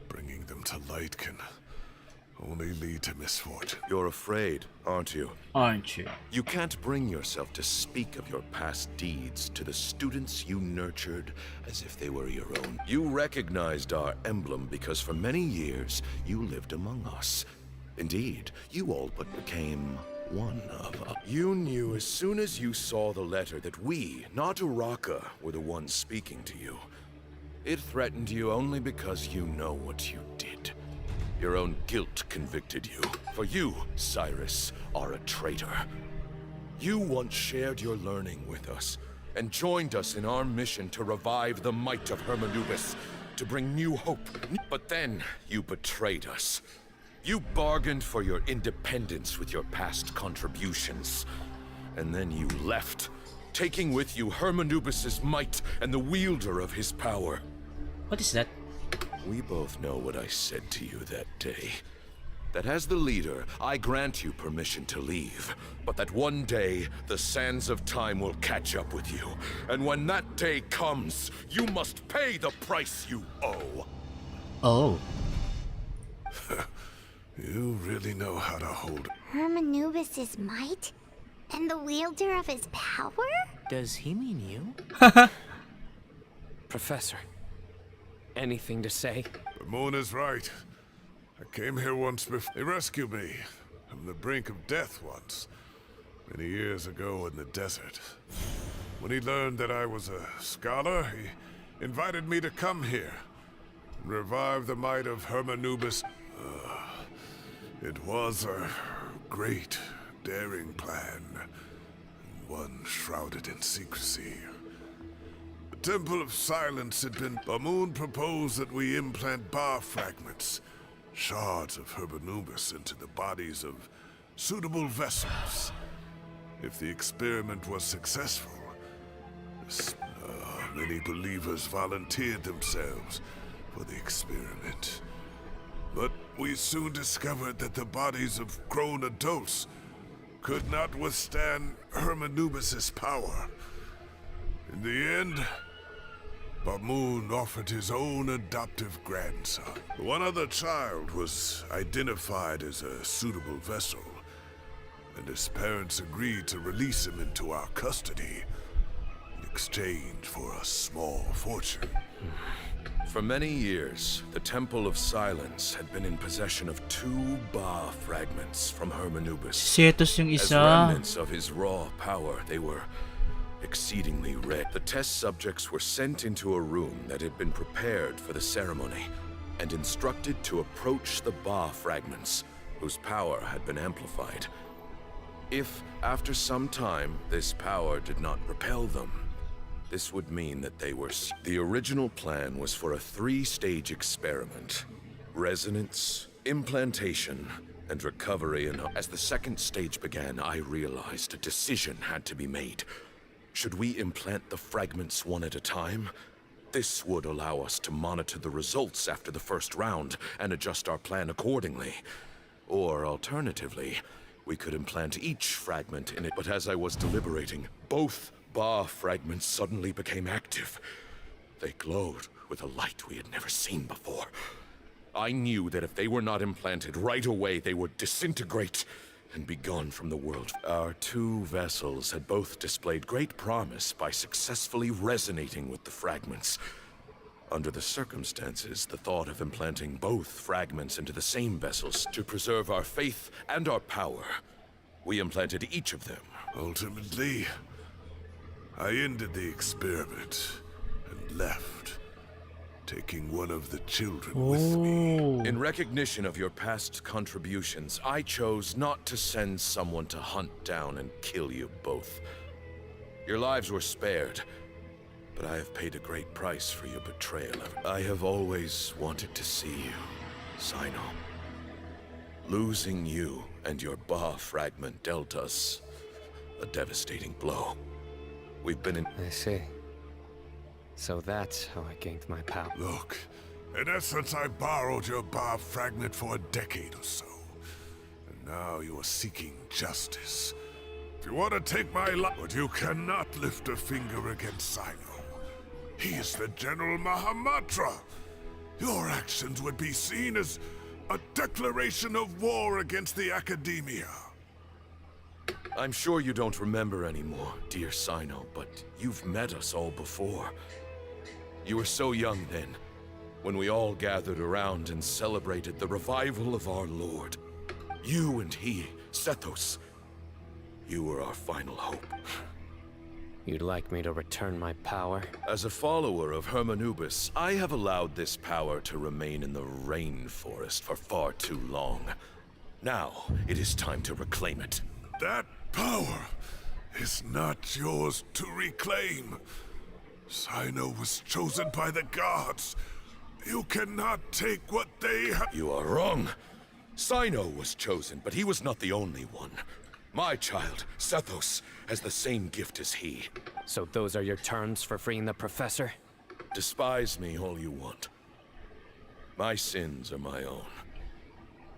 Bringing them to light can only lead to misfortune. You're afraid, aren't you? Aren't you? You can't bring yourself to speak of your past deeds to the students you nurtured as if they were your own. You recognized our emblem because for many years you lived among us. Indeed, you all but became one of us. You knew as soon as you saw the letter that we, not Uraka, were the ones speaking to you. It threatened you only because you know what you did. Your own guilt convicted you. For you, Cyrus, are a traitor. You once shared your learning with us, and joined us in our mission to revive the might of Hermanubis, to bring new hope. But then, you betrayed us. You bargained for your independence with your past contributions. And then you left, taking with you Hermanubis' might and the wielder of his power. What is that? We both know what I said to you that day. That as the leader, I grant you permission to leave. But that one day, the sands of time will catch up with you. And when that day comes, you must pay the price you owe. Oh. You really know how to hold... Hermanubis' might? And the wielder of his power? Does he mean you? Professor, anything to say? Ramona's right. I came here once before. He rescued me from the brink of death once, many years ago in the desert. When he learned that I was a scholar, he invited me to come here and revive the might of Hermanubis. It was a great, daring plan, and one shrouded in secrecy. The Temple of Silence had been... Bamoon proposed that we implant bar fragments, shards of Hermanubis, into the bodies of suitable vessels. If the experiment was successful, many believers volunteered themselves for the experiment. But we soon discovered that the bodies of grown adults could not withstand Hermanubis' power. In the end, Bamoon offered his own adoptive grandson. One other child was identified as a suitable vessel, and his parents agreed to release him into our custody in exchange for a small fortune. For many years, the Temple of Silence had been in possession of 2 Ba fragments from Hermanubis. Cetus yung As isa. remnants of his raw power, they were exceedingly rare. The test subjects were sent into a room that had been prepared for the ceremony and instructed to approach the Ba fragments, whose power had been amplified. If, after some time, this power did not repel them, this would mean that they were... The original plan was for a 3-stage experiment. Resonance, implantation, and recovery. And as the second stage began, I realized a decision had to be made. Should we implant the fragments one at a time? This would allow us to monitor the results after the first round and adjust our plan accordingly. Or alternatively, we could implant each fragment in it. But as I was deliberating, both Ba fragments suddenly became active. They glowed with a light we had never seen before. I knew that if they were not implanted right away, they would disintegrate and be gone from the world. Our 2 vessels had both displayed great promise by successfully resonating with the fragments. Under the circumstances, the thought of implanting both fragments into the same vessels to preserve our faith and our power, we implanted each of them. Ultimately, I ended the experiment and left, taking one of the children with me. In recognition of your past contributions, I chose not to send someone to hunt down and kill you both. Your lives were spared, but I have paid a great price for your betrayal. I have always wanted to see you, Sino. Losing you and your Ba fragment dealt us a devastating blow. We've been in... I see. So that's how I gained my power. Look, In essence, I borrowed your bar fragment for a decade or so. And now you are seeking justice. If you want to take my life, but you cannot lift a finger against Sino. He is the General Mahamatra. Your actions would be seen as a declaration of war against the Academia. I'm sure you don't remember anymore, dear Sino, but you've met us all before. You were so young then, when we all gathered around and celebrated the revival of our Lord. You and he, Sethos, you were our final hope. You'd like me to return my power? As a follower of Hermanubis, I have allowed this power to remain in the rainforest for far too long. Now, it is time to reclaim it. That power is not yours to reclaim. Sino was chosen by the gods. You cannot take what they have. You are wrong. Sino was chosen, but he was not the only one. My child, Sethos, has the same gift as he. So those are your terms for freeing the professor? Despise me all you want. My sins are my own.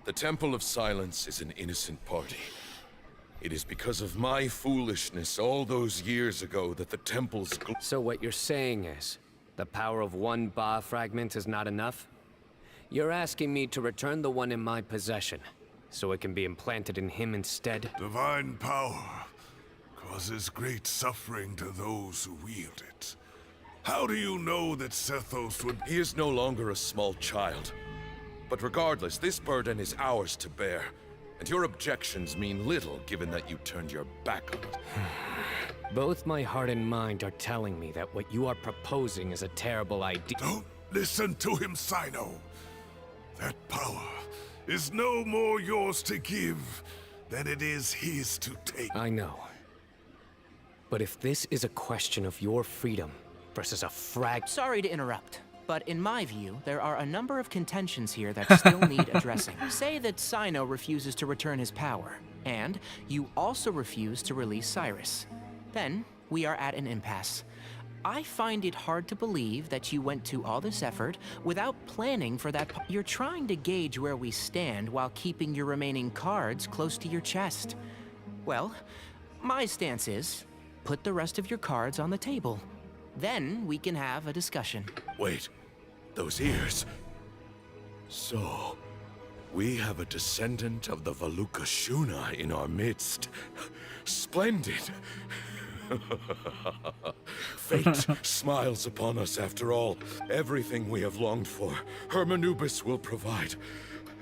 The Temple of Silence is an innocent party. It is because of my foolishness all those years ago that the Temple's... So what you're saying is, the power of one Ba fragment is not enough? You're asking me to return the one in my possession, so it can be implanted in him instead? Divine power causes great suffering to those who wield it. How do you know that Sethos would... He is no longer a small child. But regardless, this burden is ours to bear. And your objections mean little, given that you turned your back on it. Both my heart and mind are telling me that what you are proposing is a terrible idea. Don't listen to him, Sino. That power is no more yours to give than it is his to take. I know. But if this is a question of your freedom versus a Sorry to interrupt, but in my view, there are a number of contentions here that still need addressing. Say that Sino refuses to return his power, and you also refuse to release Cyrus. Then, we are at an impasse. I find it hard to believe that you went to all this effort without planning for that. You're trying to gauge where we stand while keeping your remaining cards close to your chest. Well, my stance is, put the rest of your cards on the table. Then we can have a discussion. Wait, those ears. So, we have a descendant of the Valukashuna in our midst. Splendid. Fate smiles upon us after all. Everything we have longed for, Hermanubis will provide.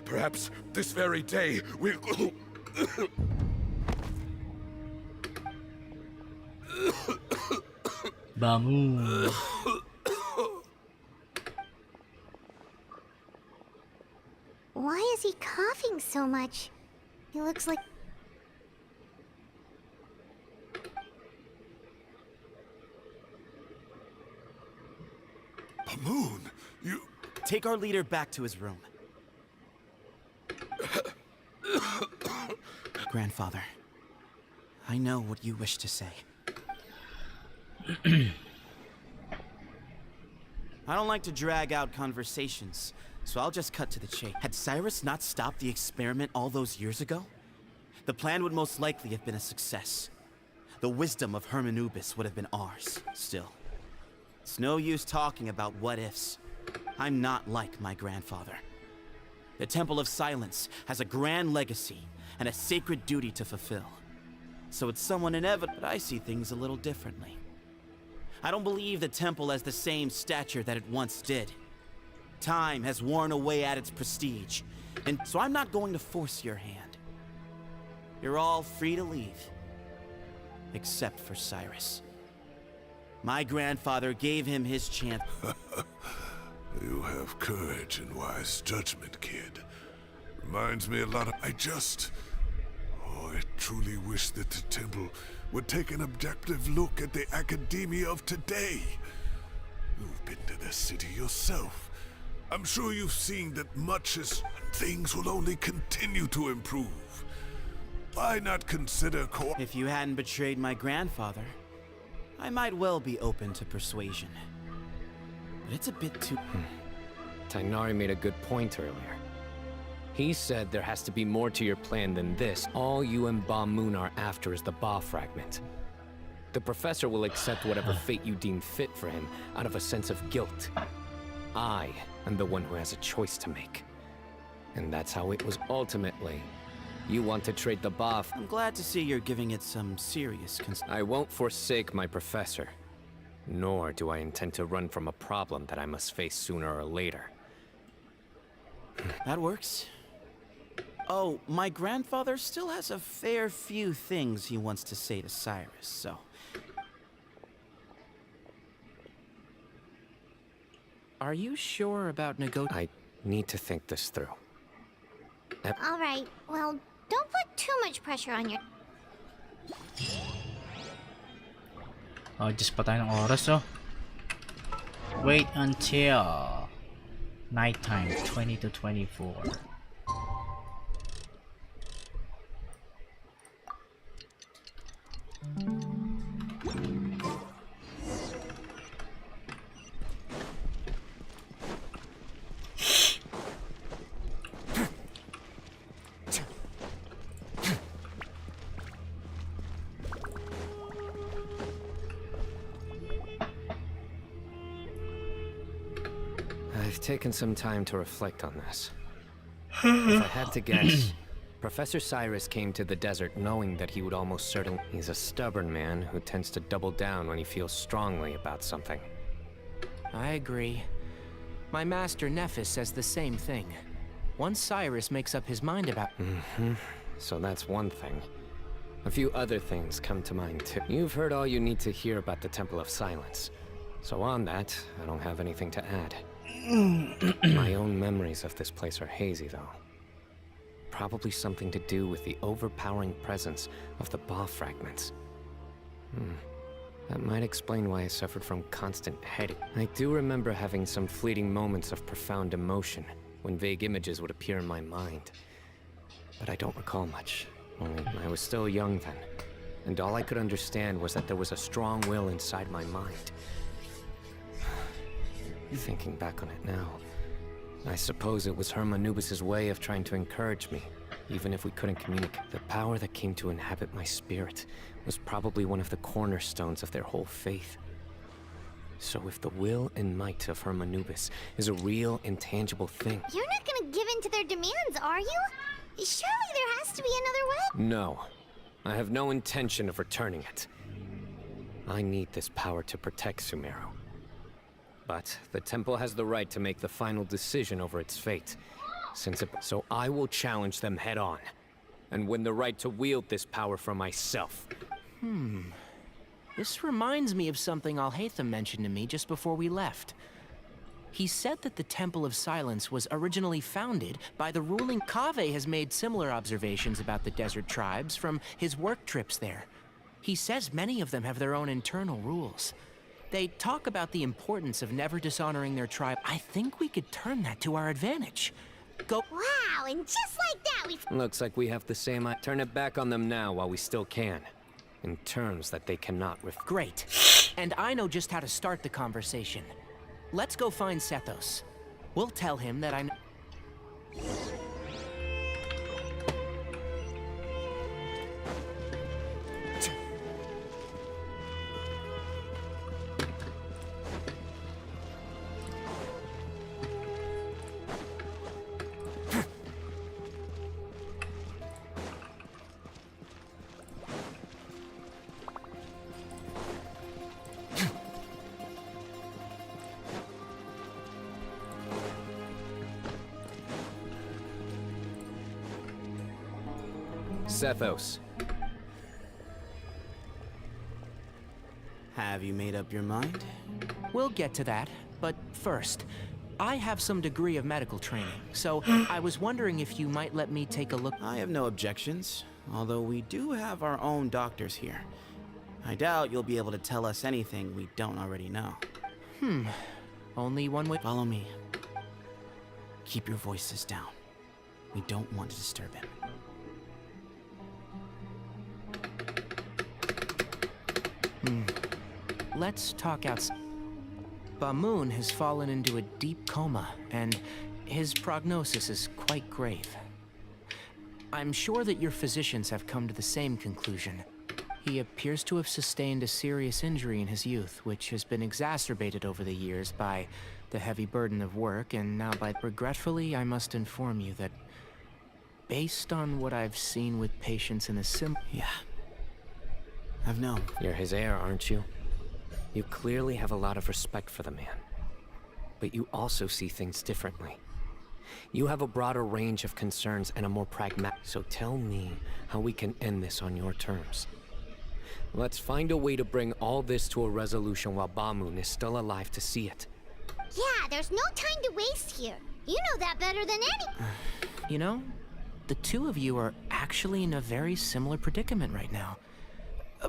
Perhaps this very day we'll... Bamu. Why is he coughing so much? He looks like... Pamoon, you... Take our leader back to his room. Grandfather, I know what you wish to say. I don't like to drag out conversations, so I'll just cut to the chase. Had Cyrus not stopped the experiment all those years ago, the plan would most likely have been a success. The wisdom of Hermanubis would have been ours. Still, it's no use talking about what-ifs. I'm not like my grandfather. The Temple of Silence has a grand legacy and a sacred duty to fulfill. So it's somewhat inevitable, but I see things a little differently. I don't believe the temple has the same stature that it once did. Time has worn away at its prestige, and so I'm not going to force your hand. You're all free to leave, except for Cyrus. My grandfather gave him his chance. You have courage and wise judgment, kid. Reminds me a lot of... I truly wish that the temple would take an objective look at the academia of today. You've been to the city yourself. I'm sure you've seen that things will only continue to improve. Why not consider If you hadn't betrayed my grandfather, I might well be open to persuasion. But it's a bit too... Tainari made a good point earlier. He said there has to be more to your plan than this. All you and Ba Moon are after is the Ba fragment. The professor will accept whatever fate you deem fit for him out of a sense of guilt. I am the one who has a choice to make. And that's how it was ultimately. You want to trade the Ba. I'm glad to see you're giving it some serious I won't forsake my professor. Nor do I intend to run from a problem that I must face sooner or later. That works. Oh, my grandfather still has a fair few things he wants to say to Cyrus, so... Are you sure about I need to think this through. Alright, well, don't put too much pressure on your... Just pa tayo ng oras, oh. Wait until nighttime, 20 to 24. I've taken some time to reflect on this. If I had to guess, Professor Cyrus came to the desert knowing that he would almost certainly... He's a stubborn man who tends to double down when he feels strongly about something. I agree. My master Nephis says the same thing. Once Cyrus makes up his mind about... So that's one thing. A few other things come to mind too. You've heard all you need to hear about the Temple of Silence. So on that, I don't have anything to add. My own memories of this place are hazy, though. Probably something to do with the overpowering presence of the Ba fragments. That might explain why I suffered from constant headache. I do remember having some fleeting moments of profound emotion when vague images would appear in my mind. But I don't recall much. I was still young then, and all I could understand was that there was a strong will inside my mind. Thinking back on it now, I suppose it was Hermanubis' way of trying to encourage me, even if we couldn't communicate. The power that came to inhabit my spirit was probably one of the cornerstones of their whole faith. So if the will and might of Hermanubis is a real, intangible thing... You're not gonna give in to their demands, are you? Surely there has to be another way? No. I have no intention of returning it. I need this power to protect Sumeru. But the temple has the right to make the final decision over its fate, so I will challenge them head on, and win the right to wield this power for myself. This reminds me of something Alhaitham mentioned to me just before we left. He said that the Temple of Silence was originally founded by the ruling... Kaveh has made similar observations about the desert tribes from his work trips there. He says many of them have their own internal rules. They talk about the importance of never dishonoring their tribe. I think we could turn that to our advantage. Go. Wow, and just like that we... Looks like we have the same... Turn it back on them now while we still can. In terms that they cannot Great. And I know just how to start the conversation. Let's go find Sethos. We'll tell him that I'm... Sethos. Have you made up your mind? We'll get to that, but first, I have some degree of medical training, so I was wondering if you might let me take a look. I have no objections, although we do have our own doctors here. I doubt you'll be able to tell us anything we don't already know. Only one way. Follow me. Keep your voices down. We don't want to disturb him. Let's talk outside. Bamoon has fallen into a deep coma, and his prognosis is quite grave. I'm sure that your physicians have come to the same conclusion. He appears to have sustained a serious injury in his youth, which has been exacerbated over the years by the heavy burden of work, and now by... Regretfully, I must inform you that, based on what I've seen with patients in a Yeah. I've known. You're his heir, aren't you? You clearly have a lot of respect for the man. But you also see things differently. You have a broader range of concerns and a more pragmatic... So tell me how we can end this on your terms. Let's find a way to bring all this to a resolution while Bamoon is still alive to see it. Yeah, there's no time to waste here. You know that better than any... You know, the two of you are actually in a very similar predicament right now.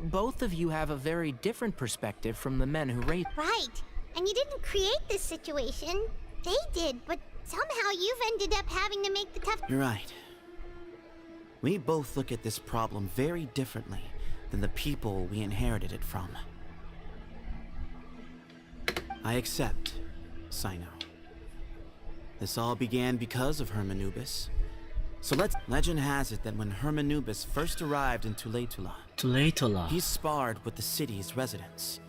Both of you have a very different perspective from the men who raised... Right. And you didn't create this situation. They did, but somehow you've ended up having to make the tough... You're right. We both look at this problem very differently than the people we inherited it from. I accept, Sino. This all began because of Hermanubis. So legend has it that when Hermanubis first arrived in Tuletula, he sparred with the city's residents.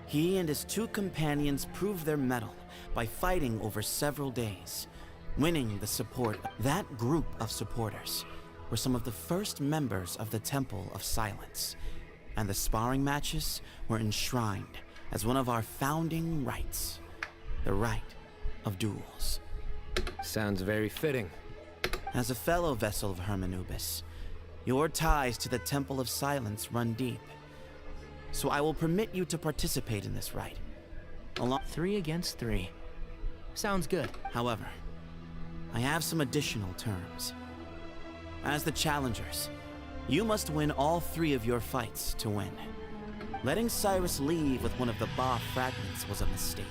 He and his two companions proved their mettle by fighting over several days, winning the support. That group of supporters were some of the first members of the Temple of Silence, and the sparring matches were enshrined as one of our founding rights, the right of duels. Sounds very fitting. As a fellow vessel of Hermanubis, your ties to the Temple of Silence run deep. So I will permit you to participate in this rite. 3 against 3. Sounds good. However, I have some additional terms. As the challengers, you must win all 3 of your fights to win. Letting Cyrus leave with one of the Ba fragments was a mistake,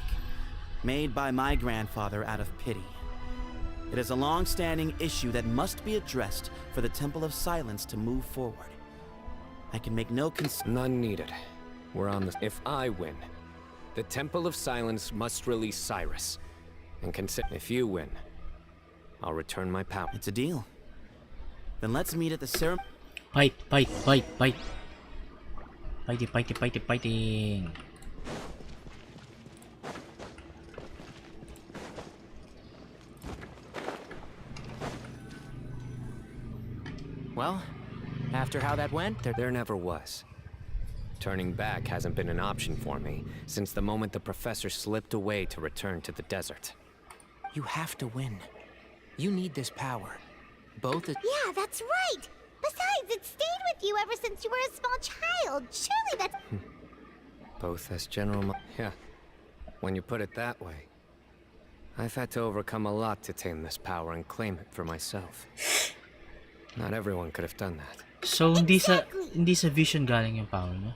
made by my grandfather out of pity. It is a long-standing issue that must be addressed for the Temple of Silence to move forward. I can make no None needed. We're on this. If I win, the Temple of Silence must release Cyrus. And if you win, I'll return my power. It's a deal. Then let's meet at the ceremony. Fight. Fighting. Well, after how that went, there never was. Turning back hasn't been an option for me since the moment the professor slipped away to return to the desert. You have to win. You need this power. Both Yeah, that's right! Besides, it stayed with you ever since you were a small child. Surely that's... Both as Yeah, when you put it that way. I've had to overcome a lot to tame this power and claim it for myself. Not everyone could have done that. So, hindi sa vision galing yung power niya?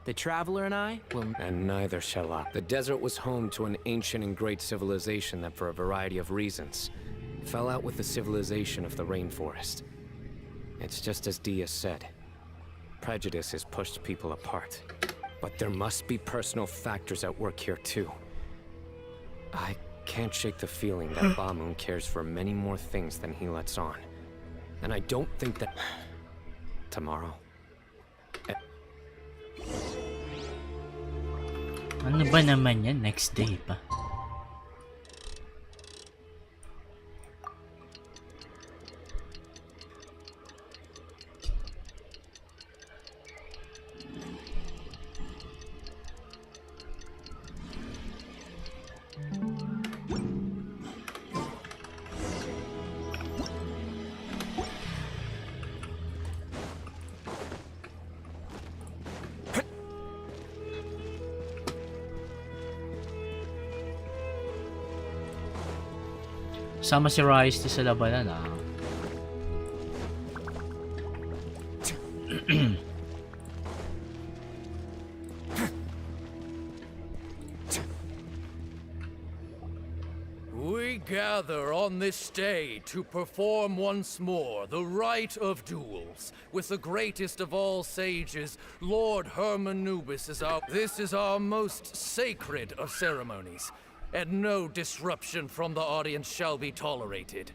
The Traveler and I will... And neither shall I. The desert was home to an ancient and great civilization that, for a variety of reasons, fell out with the civilization of the rainforest. It's just as Dia said. Prejudice has pushed people apart. But there must be personal factors at work here, too. I can't shake the feeling that Bamoon cares for many more things than he lets on. And I don't think that... Tomorrow... Ano ba naman yan? Next day pa. Sama si Rice sa labanan We We gather on this day to perform once more the rite of duels with the greatest of all sages, Lord Hermanubis This is our most sacred of ceremonies, and no disruption from the audience shall be tolerated.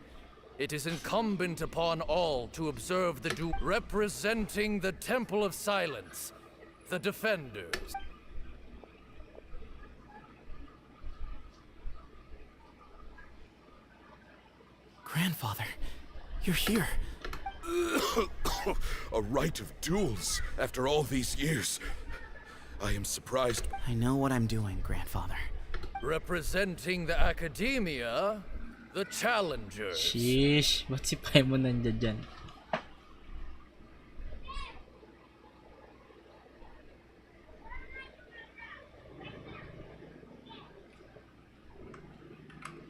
It is incumbent upon all to observe the duel, representing the Temple of Silence, the Defenders. Grandfather, you're here. A rite of duels after all these years. I am surprised. I know what I'm doing, Grandfather. Representing the Academia, the Challengers. Sheesh, ba't si Paimon nandiyan dyan?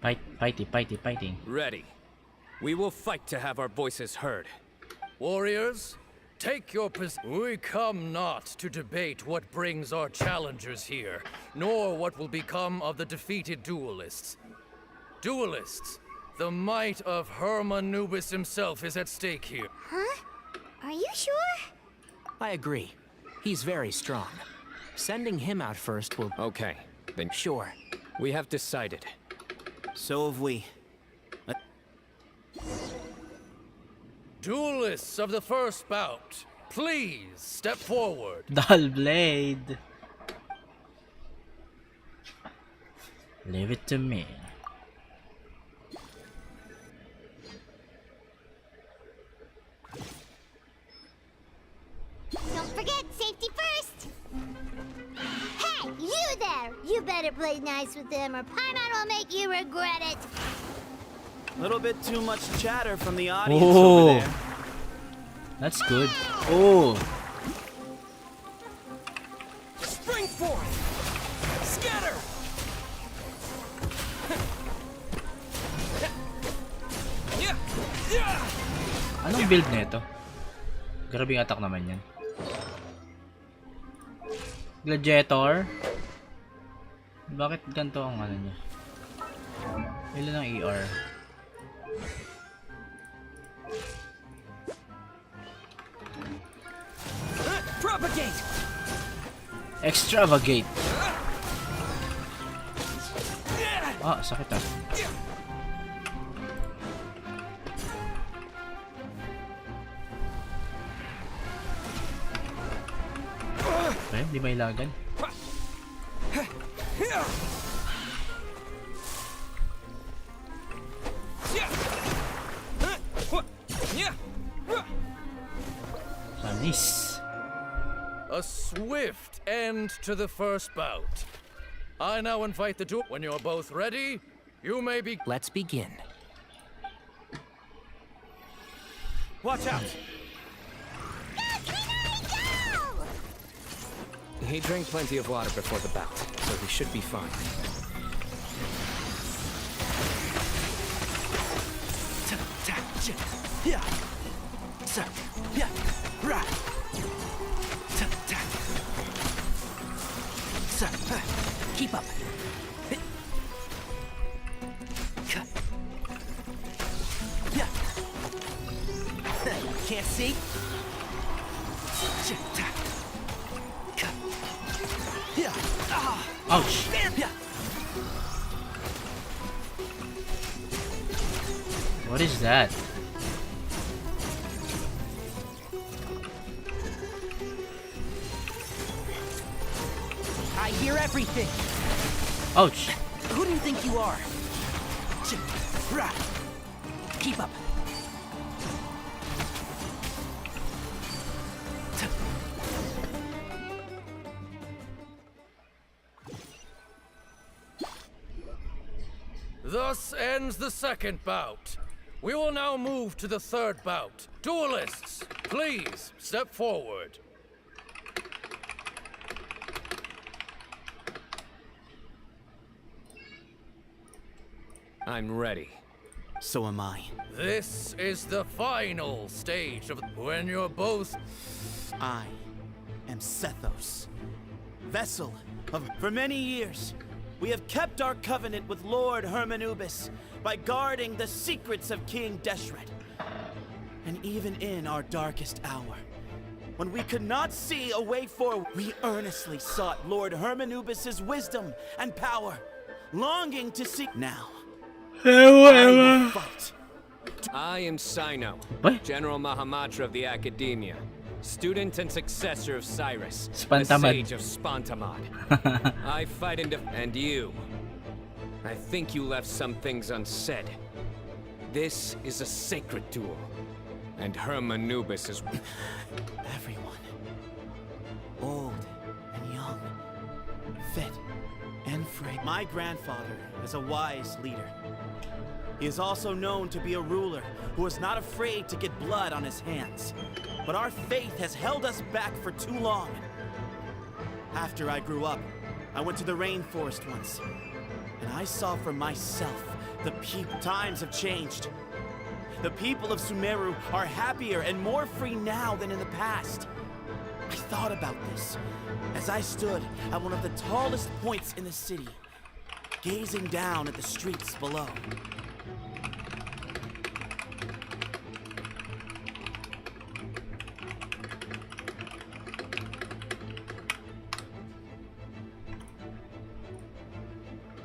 Fighting. Ready. We will fight to have our voices heard. Warriors, take your position. We come not to debate what brings our challengers here, nor what will become of the defeated duelists. Duelists, the might of Hermanubis himself is at stake here. Huh? Are you sure? I agree. He's very strong. Sending him out first will... Okay, then Sure. we have decided. So have we. Duelists of the first bout, please step forward. Dull blade. Leave it to me. Don't forget, safety first! Hey, you there! You better play nice with them or Paimon will make you regret it! A little bit too much chatter from the audience Oh, over there. that's good. Oh, Spring forth! Scatter! anong build nito? Grabe yung attack naman yan. Gladiator? Bakit ganito ang ano niya? Ilan ang ER? Propagate! Extravagate! Ah, sakit ah. Okay, di ba ilagan? Nice. A swift end to the first bout. I now invite the duel. When you're both ready, you may be. Let's begin. Watch out! He drank plenty of water before the bout, so he should be fine. Keep up. Can't see? Ouch. What is that? I hear everything. Ouch. Who do you think you are? Keep up. Thus ends the second bout. We will now move to the third bout. Duelists, please step forward. I'm ready. So am I. This is the final stage of when you're both. I am Sethos, vessel of. For many years, We have kept our covenant with Lord Hermanubis by guarding the secrets of King Deshret. And even in our darkest hour, when we could not see a way forward, we earnestly sought Lord Hermanubis' wisdom and power, longing to see. Now, I will fight. I am Sino, General Mahamatra of the Academia, student and successor of Cyrus, the Spantamad. sage of Spantamad. I fight and you. I think you left some things unsaid. This is a sacred duel, and Hermanubis is... Everyone, old and young, fit and free. My grandfather is a wise leader. He is also known to be a ruler who is not afraid to get blood on his hands. But our faith has held us back for too long. After I grew up, I went to the rainforest once, and I saw for myself the people. Times have changed. The people of Sumeru are happier and more free now than in the past. I thought about this as I stood at one of the tallest points in the city, gazing down at the streets below.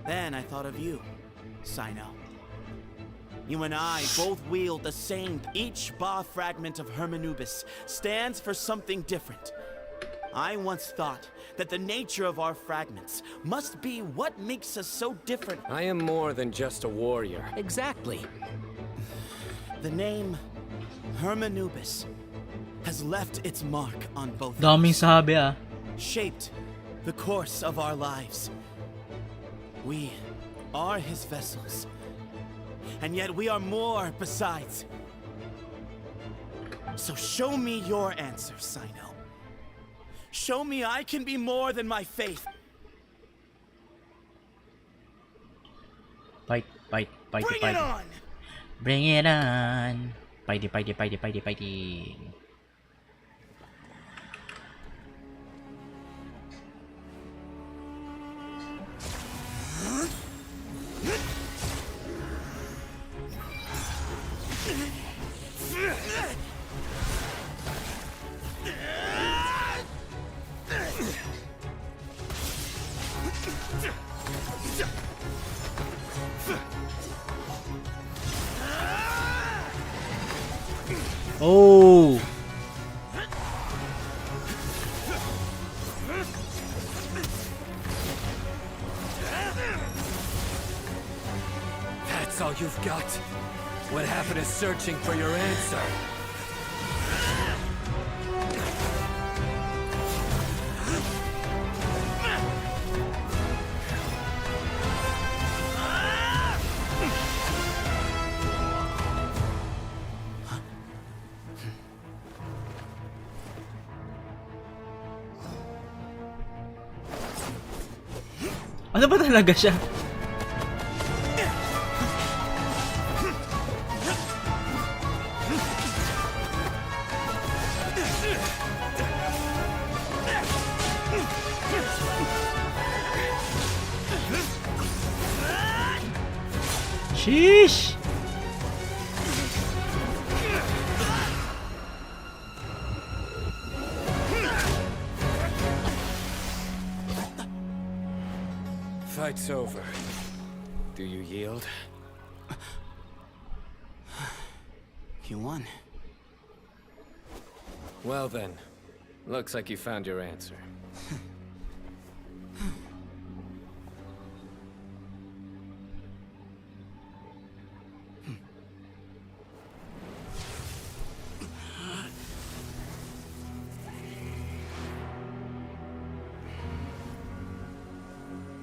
Then I thought of you, Sino. You and I both wield the same. Each Ba fragment of Hermanubis stands for something different. I once thought that the nature of our fragments must be what makes us so different. I am more than just a warrior. Exactly. The name Hermanubis has left its mark on both of Daming us, sabi ah. shaped the course of our lives. We are his vessels, and yet we are more besides. So show me your answer, Sino. Show me I can be more than my faith. Fight, fight, fight, Bring fight. it on! Bring it on. Fighty, fighty, fighty, fighty, fighty. Oh! That's all you've got? What happened to searching for your answer? Ano ba talaga siya? Sheesh! Fight's over. Do you yield? You won. Well then, looks like you found your answer.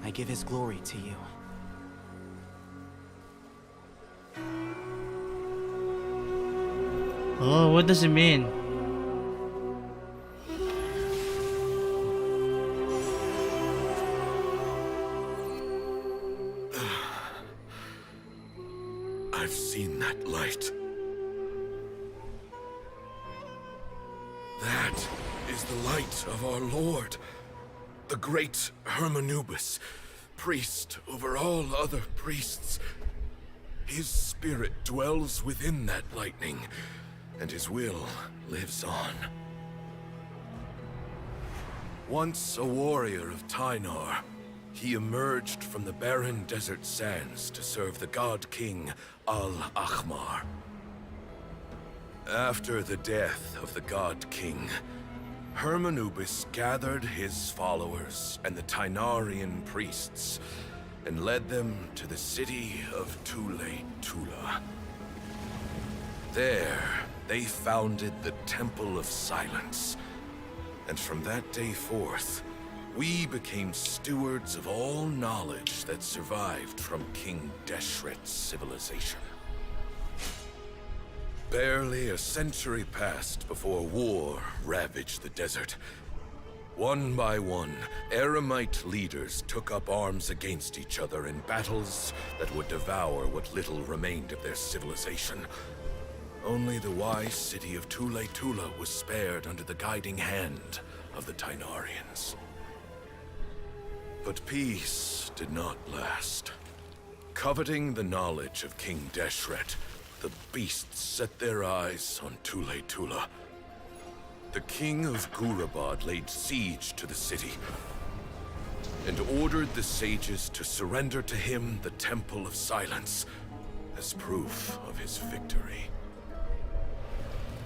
I give his glory to you. Oh, what does it mean? I've seen that light. That is the light of our Lord, the great Hermanubis. priest over all other priests. His spirit dwells within that lightning, and his will lives on. Once a warrior of Tynar, he emerged from the barren desert sands to serve the god king Al-Ahmar. After the death of the god king, Hermanubis gathered his followers and the Tynarian priests and led them to the city of Tule-Tula. There, they founded the Temple of Silence, and from that day forth, we became stewards of all knowledge that survived from King Deshret's civilization. Barely a century passed before war ravaged the desert. One by one, Eremite leaders took up arms against each other in battles that would devour what little remained of their civilization. Only the wise city of Tule-Tula was spared under the guiding hand of the Tynarians. But peace did not last. Coveting the knowledge of King Deshret, the beasts set their eyes on Tule-Tula. The king of Gurabad laid siege to the city and ordered the sages to surrender to him the Temple of Silence as proof of his victory.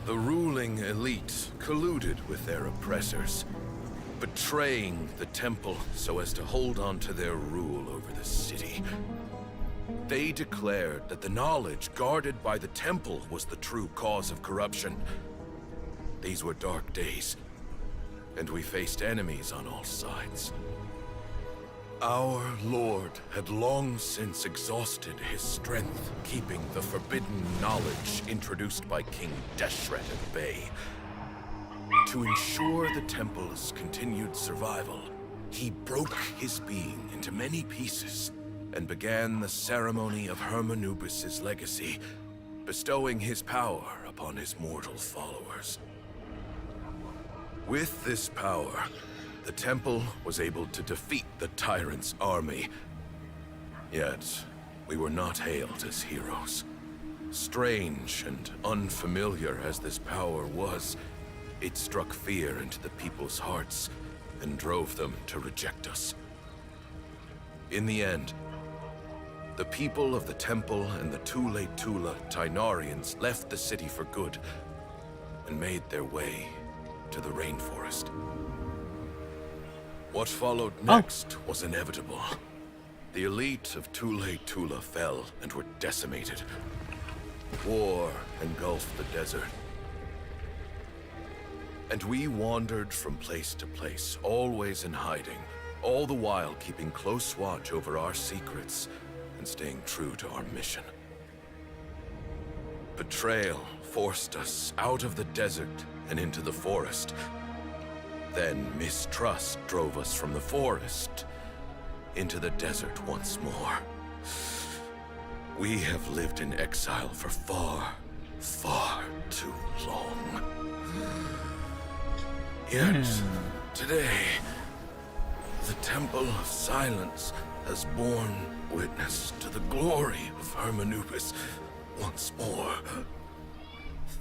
The ruling elite colluded with their oppressors, betraying the temple so as to hold on to their rule over the city. They declared that the knowledge guarded by the temple was the true cause of corruption. These were dark days, and we faced enemies on all sides. Our lord had long since exhausted his strength, keeping the forbidden knowledge introduced by King Deshret at bay. To ensure the temple's continued survival, he broke his being into many pieces and began the ceremony of Hermanubis' legacy, bestowing his power upon his mortal followers. With this power, the temple was able to defeat the tyrant's army. Yet, we were not hailed as heroes. Strange and unfamiliar as this power was, it struck fear into the people's hearts and drove them to reject us. In the end, the people of the temple and the Tule-Tula Tynarians left the city for good and made their way to the rainforest. What followed next was inevitable. The elite of Tule-Tula fell and were decimated. War engulfed the desert. And we wandered from place to place, always in hiding, all the while keeping close watch over our secrets and staying true to our mission. Betrayal forced us out of the desert and into the forest. Then mistrust drove us from the forest into the desert once more. We have lived in exile for far, far too long. Yet, today, the Temple of Silence has borne witness to the glory of Hermanubis once more.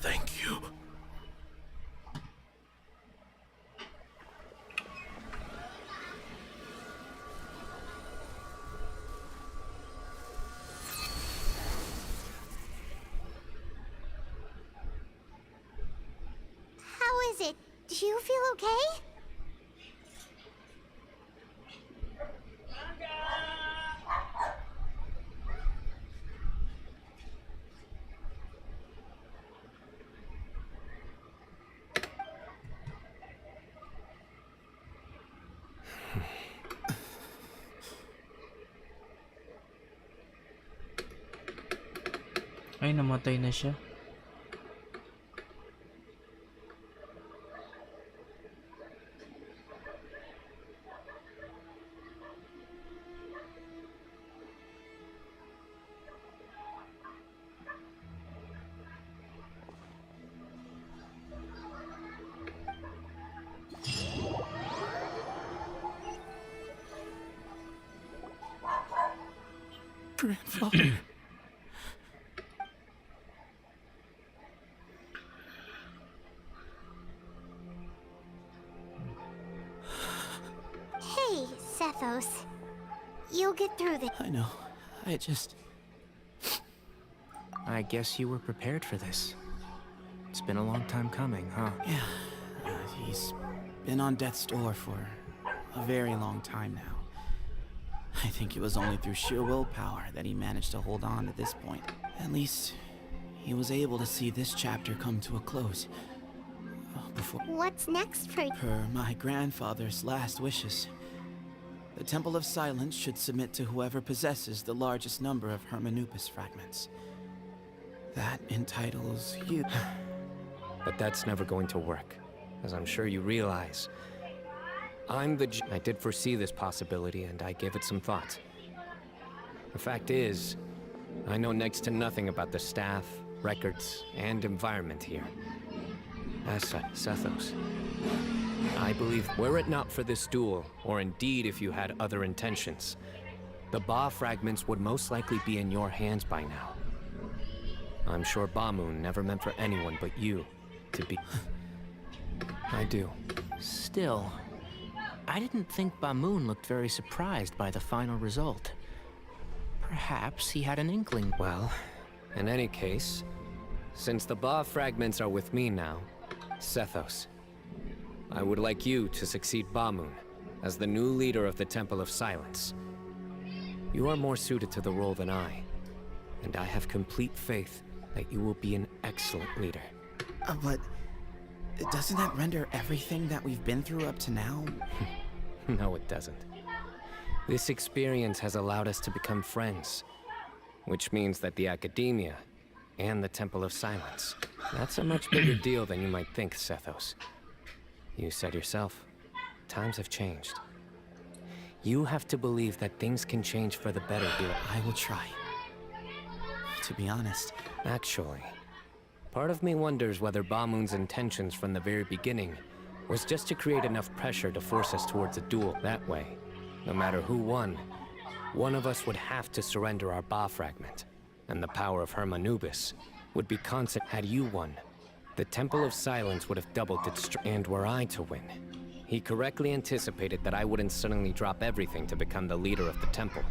Thank you. How is it? Do you feel okay? Ay, namatay na siya. Grandfather. Hey, Sethos. You'll get through this. I know. I guess you were prepared for this. It's been a long time coming, huh? Yeah. He's been on death's door for a very long time now. I think it was only through sheer willpower that he managed to hold on to this point. At least, he was able to see this chapter come to a close. Before... What's next for you? Per my grandfather's last wishes. The Temple of Silence should submit to whoever possesses the largest number of Hermanupis fragments. That entitles you. But that's never going to work, as I'm sure you realize. I did foresee this possibility, and I gave it some thought. The fact is, I know next to nothing about the staff, records, and environment here. As such, Sethos, I believe were it not for this duel, or indeed if you had other intentions, the Ba fragments would most likely be in your hands by now. I'm sure Bamoon never meant for anyone but you to be... I do. Still, I didn't think Bamoon looked very surprised by the final result. Perhaps he had an inkling. Well, in any case, since the Ba fragments are with me now, Sethos, I would like you to succeed Bamoon as the new leader of the Temple of Silence. You are more suited to the role than I, and I have complete faith that you will be an excellent leader. But doesn't that render everything that we've been through up to now? No, it doesn't. This experience has allowed us to become friends, which means that the Academia and the Temple of Silence, that's a much bigger deal than you might think, Sethos. You said yourself, times have changed. You have to believe that things can change for the better here. I will try. To be honest... Actually, part of me wonders whether Bamoon's intentions from the very beginning was just to create enough pressure to force us towards a duel. That way, no matter who won, one of us would have to surrender our Ba fragment, and the power of Hermanubis would be constant. Had you won, the Temple of Silence would have doubled its strength. And were I to win, he correctly anticipated that I wouldn't suddenly drop everything to become the leader of the temple,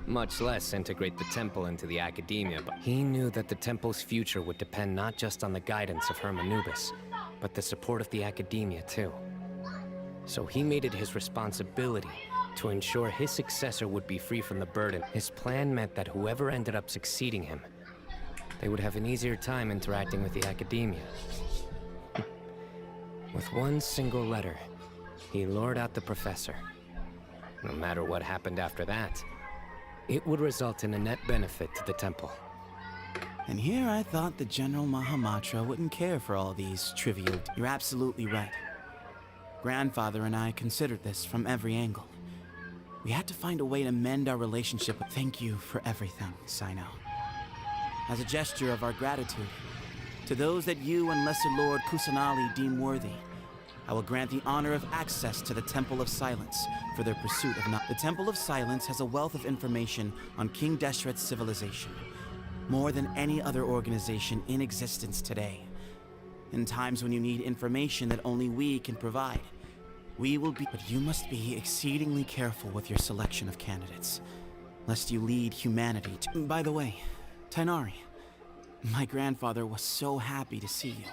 much less integrate the temple into the Academia. But he knew that the temple's future would depend not just on the guidance of Hermanubis, but the support of the Academia too. So he made it his responsibility to ensure his successor would be free from the burden. His plan meant that whoever ended up succeeding him, they would have an easier time interacting with the Academia. With one single letter, he lured out the professor. No matter what happened after that, it would result in a net benefit to the temple. And here I thought the General Mahamatra wouldn't care for all these trivial... You're absolutely right. Grandfather and I considered this from every angle. We had to find a way to mend our relationship. Thank you for everything, Sino. As a gesture of our gratitude, to those that you and Lesser Lord Kusanali deem worthy, I will grant the honor of access to the Temple of Silence for their pursuit of The Temple of Silence has a wealth of information on King Deshret's civilization, more than any other organization in existence today. In times when you need information that only we can provide, we will be... But you must be exceedingly careful with your selection of candidates, lest you lead humanity to... By the way, Tainari, my grandfather was so happy to see you.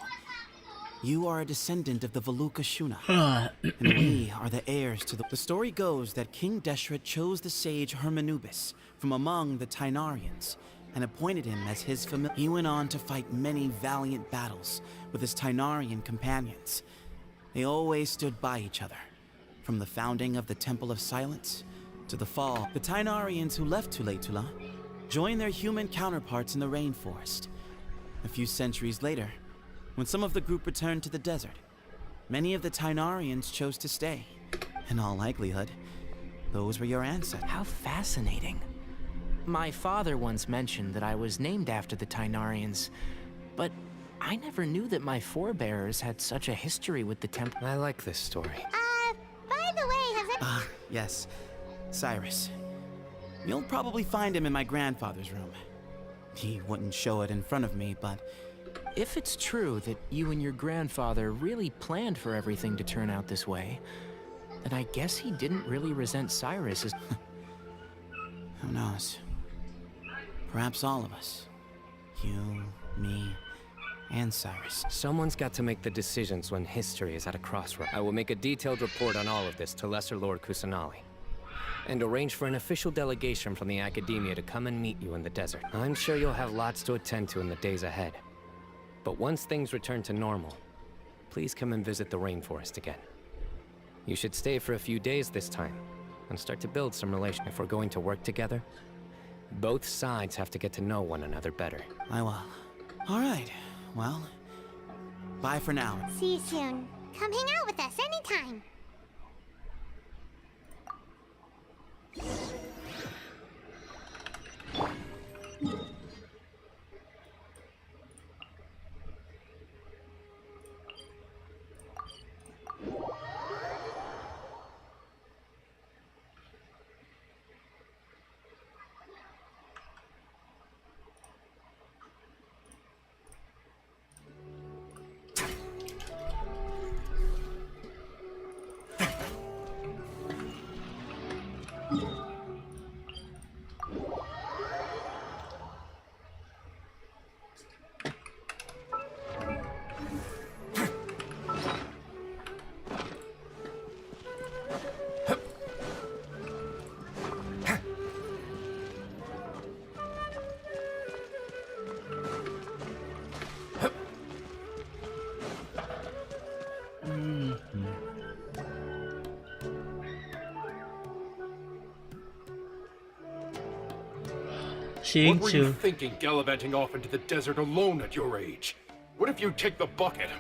You are a descendant of the Veluka Shuna, and we are the heirs to the... The story goes that King Deshret chose the sage Hermanubis from among the Tainarians and appointed him as his familiar. He went on to fight many valiant battles with his Tainarian companions. They always stood by each other, from the founding of the Temple of Silence to the fall. The Tainarians who left Tuletula joined their human counterparts in the rainforest. A few centuries later, when some of the group returned to the desert, many of the Tainarians chose to stay. In all likelihood, those were your ancestors. How fascinating. My father once mentioned that I was named after the Tainarians, but I never knew that my forebears had such a history with the temple. I like this story. By the way, has it... Yes. Cyrus. You'll probably find him in my grandfather's room. He wouldn't show it in front of me, but If it's true that you and your grandfather really planned for everything to turn out this way, then I guess he didn't really resent Cyrus as... who knows? Perhaps all of us. You, me, and Cyrus. Someone's got to make the decisions when history is at a crossroad. I will make a detailed report on all of this to Lesser Lord Kusanali, and arrange for an official delegation from the Academia to come and meet you in the desert. I'm sure you'll have lots to attend to in the days ahead. But once things return to normal, please come and visit the rainforest again. You should stay for a few days this time, and start to build some relation. If we're going to work together, both sides have to get to know one another better. I will. All right. Well, bye for now. See you soon. Come hang out with us anytime. What were you thinking, gallivanting off into the desert alone at your age? What if you take the bucket,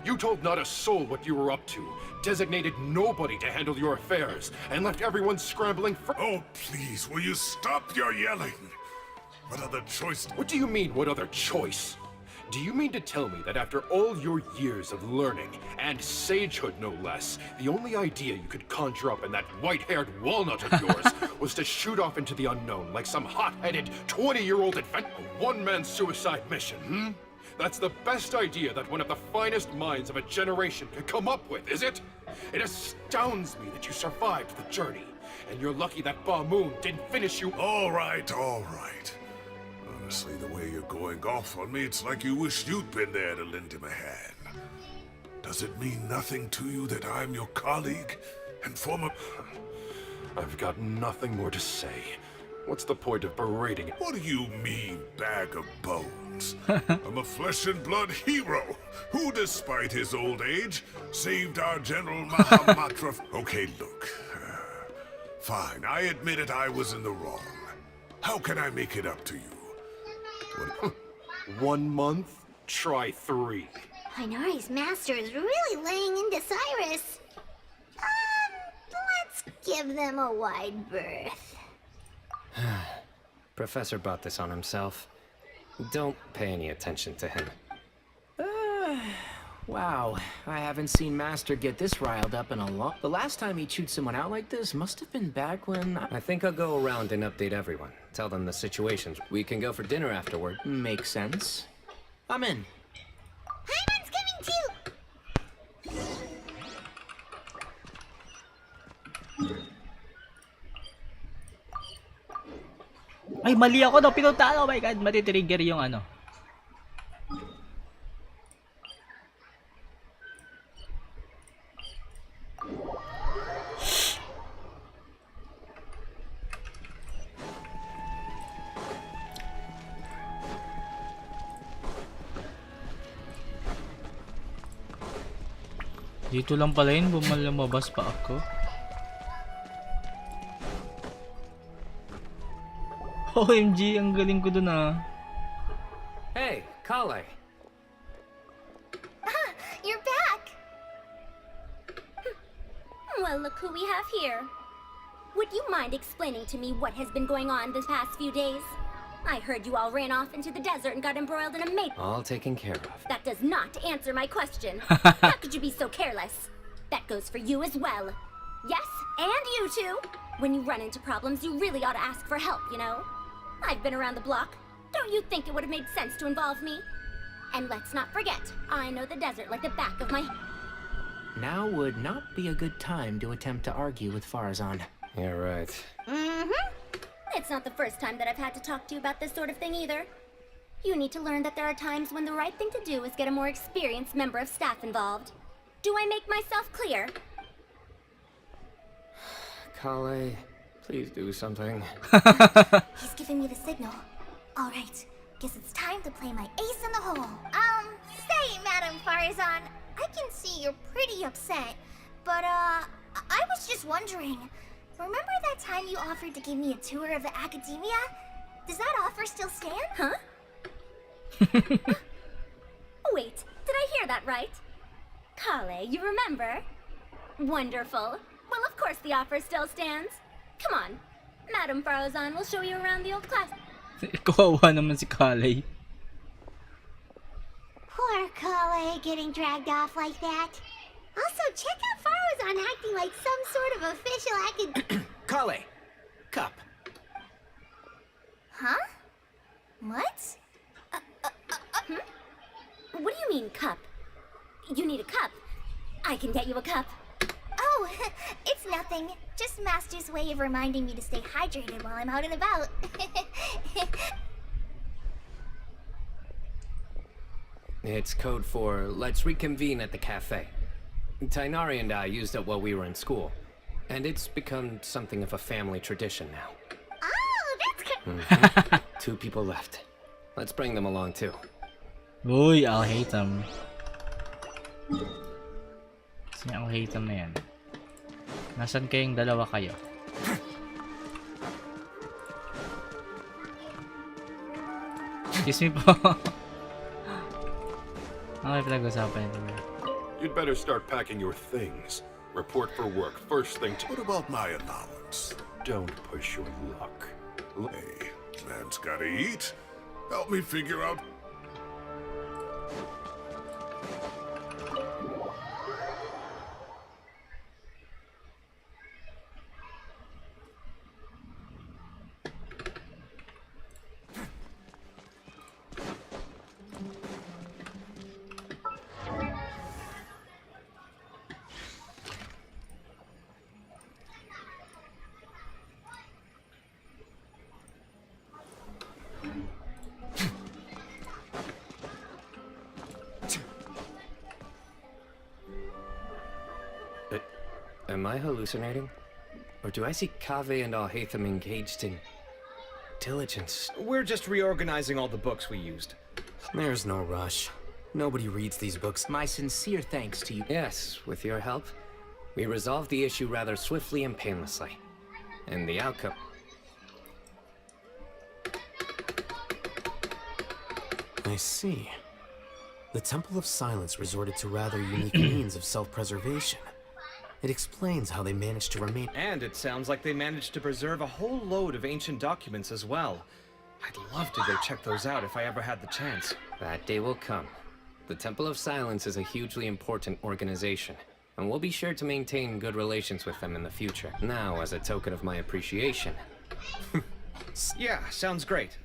You told not a soul what you were up to, designated nobody to handle your affairs, and left everyone scrambling for— Oh, please, will you stop your yelling? What other choice— What do you mean, what other choice? Do you mean to tell me that after all your years of learning, and sagehood no less, the only idea you could conjure up in that white-haired walnut of yours was to shoot off into the unknown like some hot-headed 20-year-old adventure? A one-man suicide mission, That's the best idea that one of the finest minds of a generation could come up with, is it? It astounds me that you survived the journey, and you're lucky that Ba Moon didn't finish you— All right, all right. Honestly, the way you're going off on me, it's like you wish you'd been there to lend him a hand. Does it mean nothing to you that I'm your colleague and former— I've got nothing more to say. What's the point of berating— What do you mean, bag of bones? I'm a flesh and blood hero who, despite his old age, saved our General Mahamatra— Okay, look. Fine, I admit it, I was in the wrong. How can I make it up to you? 1 month? Try 3. Hinari's master is really laying into Cyrus. Let's give them a wide berth. Professor brought this on himself. Don't pay any attention to him. Wow, I haven't seen Master get this riled up in a long... The last time he chewed someone out like this must have been back when... I think I'll go around and update everyone. Tell them the situations. We can go for dinner afterward. Makes sense. I'm in. Hyman's coming too! Ay, mali ako no, pinuntaan. Oh my god, matitrigger yung ano. Dito lang pala yun, lumabas pa ako. OMG, ang galing ko dun ah. Hey, Kale. You're back! Well, look who we have here. Would you mind explaining to me what has been going on the past few days? I heard you all ran off into the desert and got embroiled in a mate. All taken care of. That does not answer my question. How could you be so careless? That goes for you as well. Yes, and you two. When you run into problems, you really ought to ask for help, you know? I've been around the block. Don't you think it would have made sense to involve me? And let's not forget, I know the desert like the back of my hand. Now would not be a good time to attempt to argue with Farazan. Yeah, right. Mm-hmm. It's not the first time that I've had to talk to you about this sort of thing either. You need to learn that there are times when the right thing to do is get a more experienced member of staff involved. Do I make myself clear? Kale, please do something. He's giving me the signal. All right, guess it's time to play my ace in the hole. Say, Madame Farazan, I can see you're pretty upset, but I was just wondering. Remember that time you offered to give me a tour of the academia? Does that offer still stand? Huh? Wait, did I hear that right? Kale, you remember? Wonderful. Well, of course the offer still stands. Come on. Madame Farazan will show you around the old class. Kawawa naman si Kale. Poor Kale getting dragged off like that. Also, check out Farazan acting like some sort of official Kale! Cup. Huh? What? What do you mean, cup? You need a cup. I can get you a cup. Oh, it's nothing. Just Master's way of reminding me to stay hydrated while I'm out and about. It's code for let's reconvene at the cafe. Tainari and I used it while we were in school, and it's become something of a family tradition now. Oh, that's good. 2 people left. Let's bring them along too. Uy, I'll hate them. Si I'll hate them na yan. Nasaan kayong dalawa kayo? Excuse me po. Okay, pinag-usapan ito. You'd better start packing your things. Report for work first thing to... What about my allowance? Don't push your luck. Hey, man's gotta eat. Help me figure out... Am I hallucinating? Or do I see Kaveh and Alhaitham engaged in diligence? We're just reorganizing all the books we used. There's no rush. Nobody reads these books. My sincere thanks to you. Yes, with your help, we resolved the issue rather swiftly and painlessly. And the outcome... I see. The Temple of Silence resorted to rather unique means of self-preservation. It explains how they managed to remain... And it sounds like they managed to preserve a whole load of ancient documents as well. I'd love to go check those out if I ever had the chance. That day will come. The Temple of Silence is a hugely important organization, and we'll be sure to maintain good relations with them in the future. Now, as a token of my appreciation... Yeah, sounds great.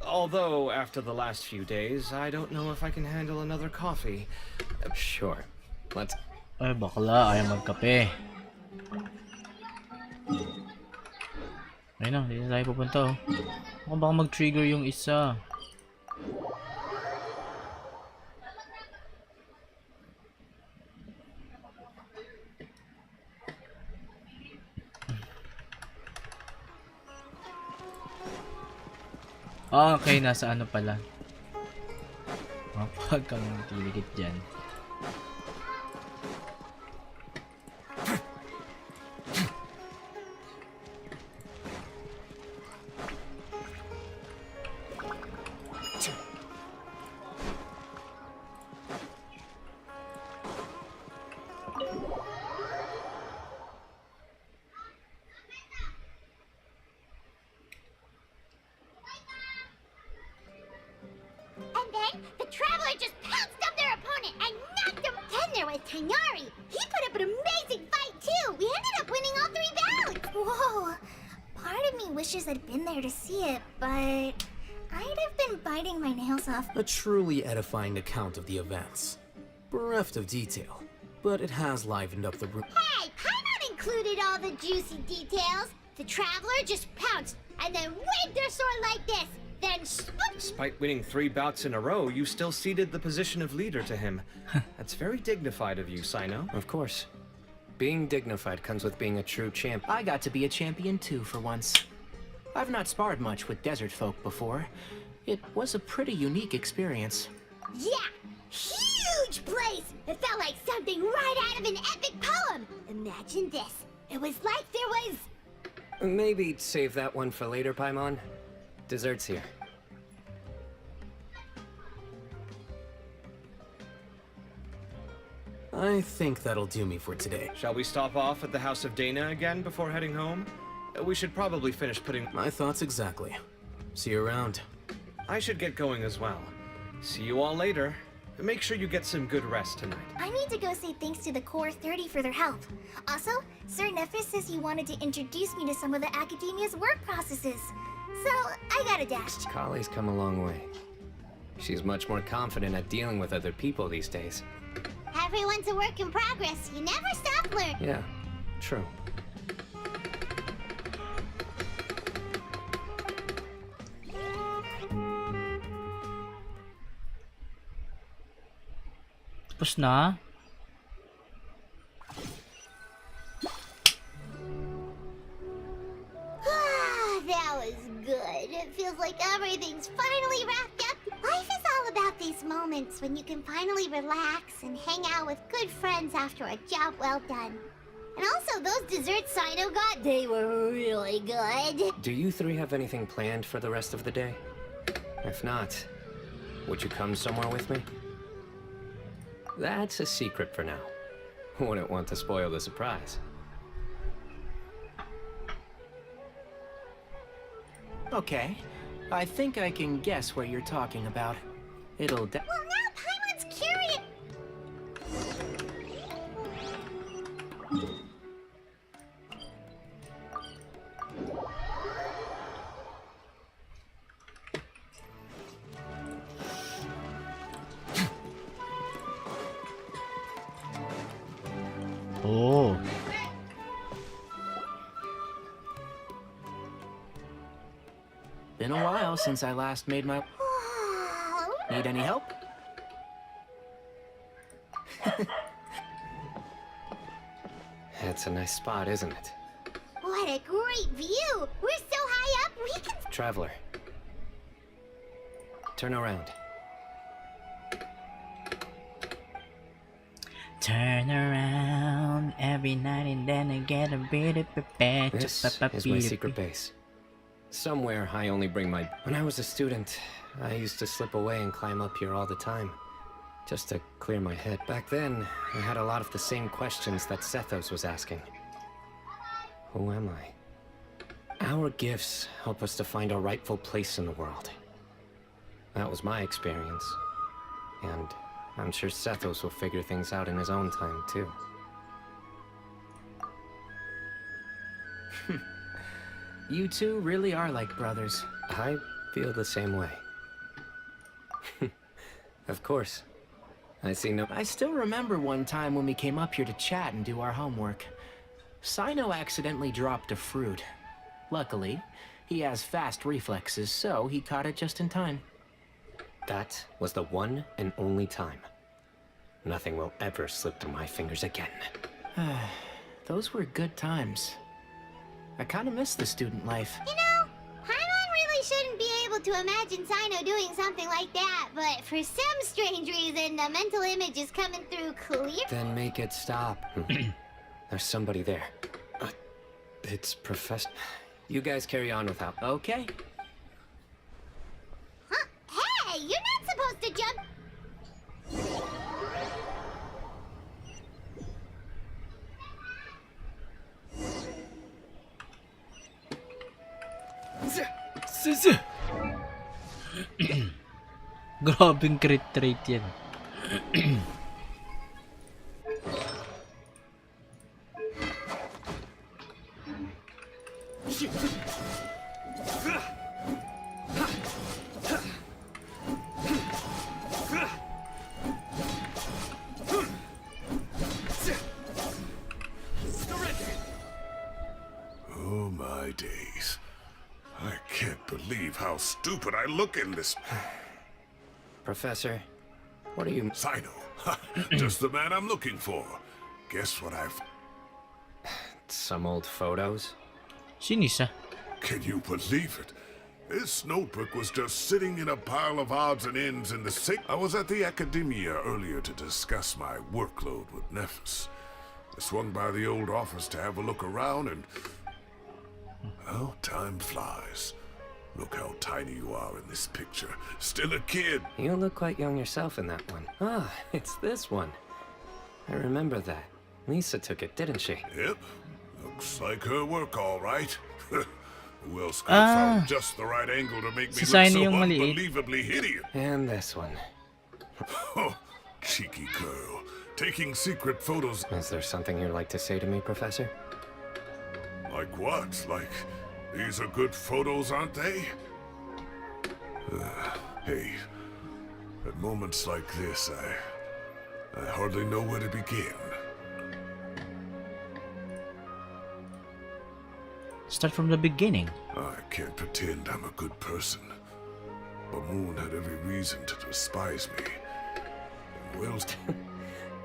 Although, after the last few days, I don't know if I can handle another coffee. Sure. Let's... Ay, bakla. Ayaw magkape. Ayun na, dito tayo pupunta oh. Baka mag-trigger yung isa. Okay, nasa ano pala. Huwag kang tiligit dyan. And then, the Traveler just pounced up their opponent and knocked him. Then there was Tainari. He put up an amazing fight, too. We ended up winning all 3 bouts. Whoa! Part of me wishes I'd been there to see it, but I'd have been biting my nails off. A truly edifying account of the events. Bereft of detail, but it has livened up the room. Hey, Paimon included all the juicy details. The Traveler just pounced and then waved their sword like this. Then Despite winning 3 bouts in a row, you still ceded the position of leader to him. That's very dignified of you, Sino. Of course. Being dignified comes with being a true champ. I got to be a champion too for once. I've not sparred much with desert folk before. It was a pretty unique experience. Yeah! Huge place! It felt like something right out of an epic poem! Imagine this. It was like there was... Maybe save that one for later, Paimon. Dessert's here. I think that'll do me for today. Shall we stop off at the House of Dana again before heading home? We should probably finish putting... My thoughts exactly. See you around. I should get going as well. See you all later. Make sure you get some good rest tonight. I need to go say thanks to the Core 30 for their help. Also, Sir Nephis says he wanted to introduce me to some of the Academia's work processes. So, I gotta dash. Kali's come a long way. She's much more confident at dealing with other people these days. Everyone's a work in progress. You never stop learning. Yeah, true. Tapos na? That was good. It feels like everything's finally wrapped up. Life is all about these moments when you can finally relax and hang out with good friends after a job well done. And also, those desserts Sino got, they were really good. Do you 3 have anything planned for the rest of the day? If not, would you come somewhere with me? That's a secret for now. Wouldn't want to spoil the surprise. Okay, I think I can guess what you're talking about. It'll Well, now Paimon's curious. Oh. Been a while since I last made my... Need any help? That's a nice spot, isn't it? What a great view! We're so high up, we can... Traveler. Turn around. Turn around every night and then I get a bit of a This is my secret base. Somewhere I only bring my... When I was a student, I used to slip away and climb up here all the time. Just to clear my head. Back then, I had a lot of the same questions that Sethos was asking. Who am I? Our gifts help us to find our rightful place in the world. That was my experience. And I'm sure Sethos will figure things out in his own time, too. You two really are like brothers. I feel the same way. Of course. I see no... I still remember one time when we came up here to chat and do our homework. Sino accidentally dropped a fruit. Luckily, he has fast reflexes, so he caught it just in time. That was the one and only time. Nothing will ever slip through my fingers again. Those were good times. I kind of miss the student life. You know, Paimon really shouldn't be able to imagine Sino doing something like that, but for some strange reason, the mental image is coming through clear. Then make it stop. There's somebody there. It's Professor... You guys carry on without... Okay. Huh? Hey, you're not supposed to jump... Grabing crit rate yan. stupid I look in this. Professor, what are you... Sino. Just the man I'm looking for. Guess what I've... Some old photos? Sinisa. Can you believe it? This notebook was just sitting in a pile of odds and ends in the sink. I was at the Academia earlier to discuss my workload with Nephis. I swung by the old office to have a look around and... Well, time flies. Look how tiny you are in this picture. Still a kid. You look quite young yourself in that one. Ah, it's this one. I remember that. Lisa took it, didn't she? Yep. Looks like her work, all right. Who else could have found just the right angle to make me look so unbelievably hideous? And this one. Oh, cheeky girl. Taking secret photos. Is there something you'd like to say to me, Professor? Like what? Like, these are good photos, aren't they? Hey, at moments like this, I hardly know where to begin. Start from the beginning. I can't pretend I'm a good person. Bamoon had every reason to despise me. And Wells...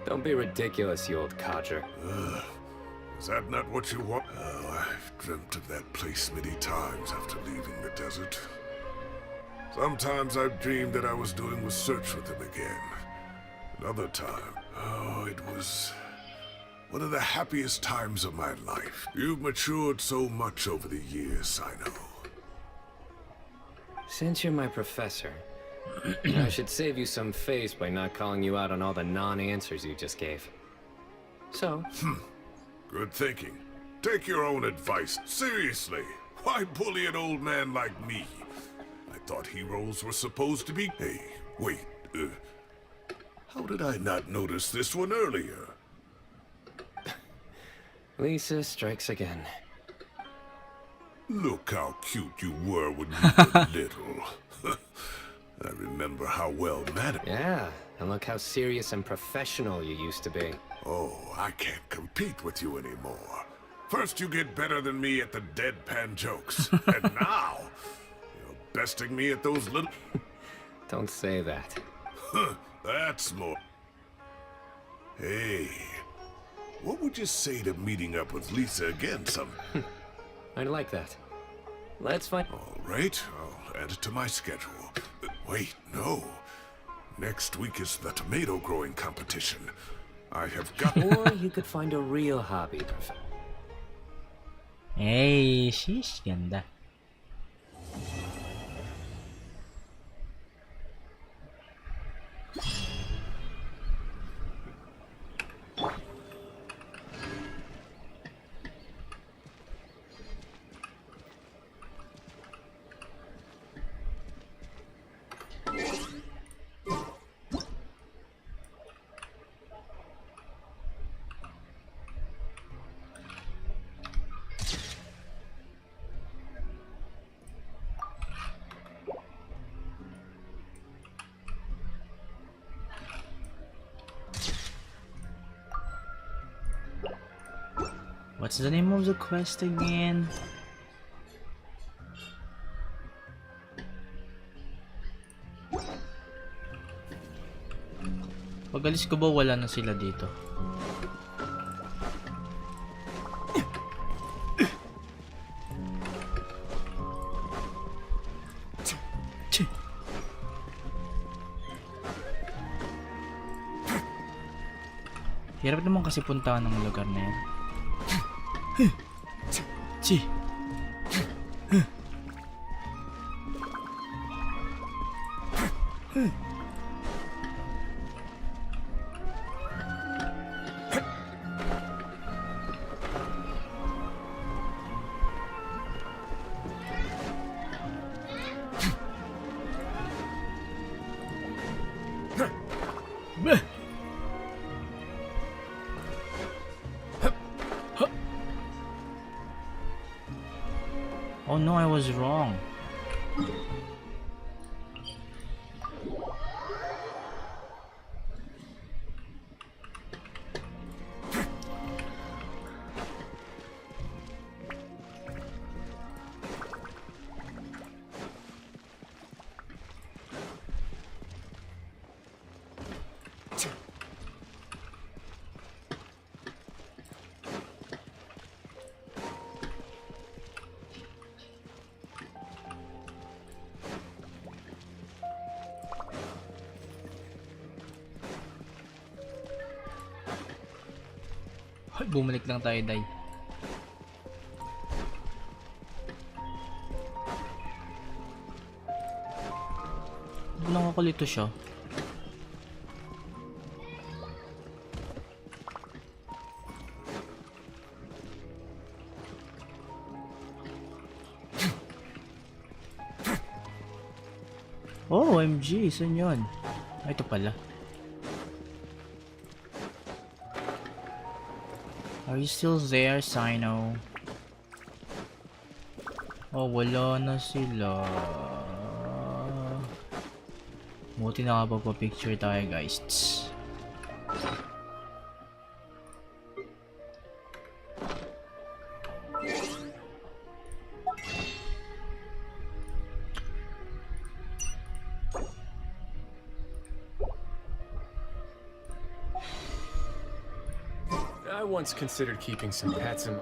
Don't be ridiculous, you old codger. Is that not what you want? Oh, I've dreamt of that place many times after leaving the desert. Sometimes I've dreamed that I was doing research with them again. Another time, oh, it was one of the happiest times of my life. You've matured so much over the years, I know. Since you're my professor, I should save you some face by not calling you out on all the non-answers you just gave. So... Good thinking. Take your own advice. Seriously, why bully an old man like me? I thought heroes were supposed to be... Hey, wait, how did I not notice this one earlier? Lisa strikes again. Look how cute you were when you were little. I remember how well mannered. Yeah, and look how serious and professional you used to be. Oh, I can't compete with you anymore. First you get better than me at the deadpan jokes, and now you're besting me at those little... Don't say that. That's more... Hey, what would you say to meeting up with Lisa again some... I'd like that. Let's find... All right, I'll add it to my schedule. Wait, no. Next week is the tomato growing competition. I have got... Or you could find a real hobby, Professor. Hey, sheesh, ganda. What's the name of the quest again? Pag alis ko ba wala na sila dito? Hirap naman kasi puntahan ng lugar na yan. Chi. Oh no, I was wrong. Ay, bumalik lang tayo, Day. Walang kakulito siya. Oh, OMG, saan yun? Ah, ito pala. Are you still there, Sino? Oh, wala na sila. Buti nakapagpa-picture tayo, guys. I once considered keeping some pets in...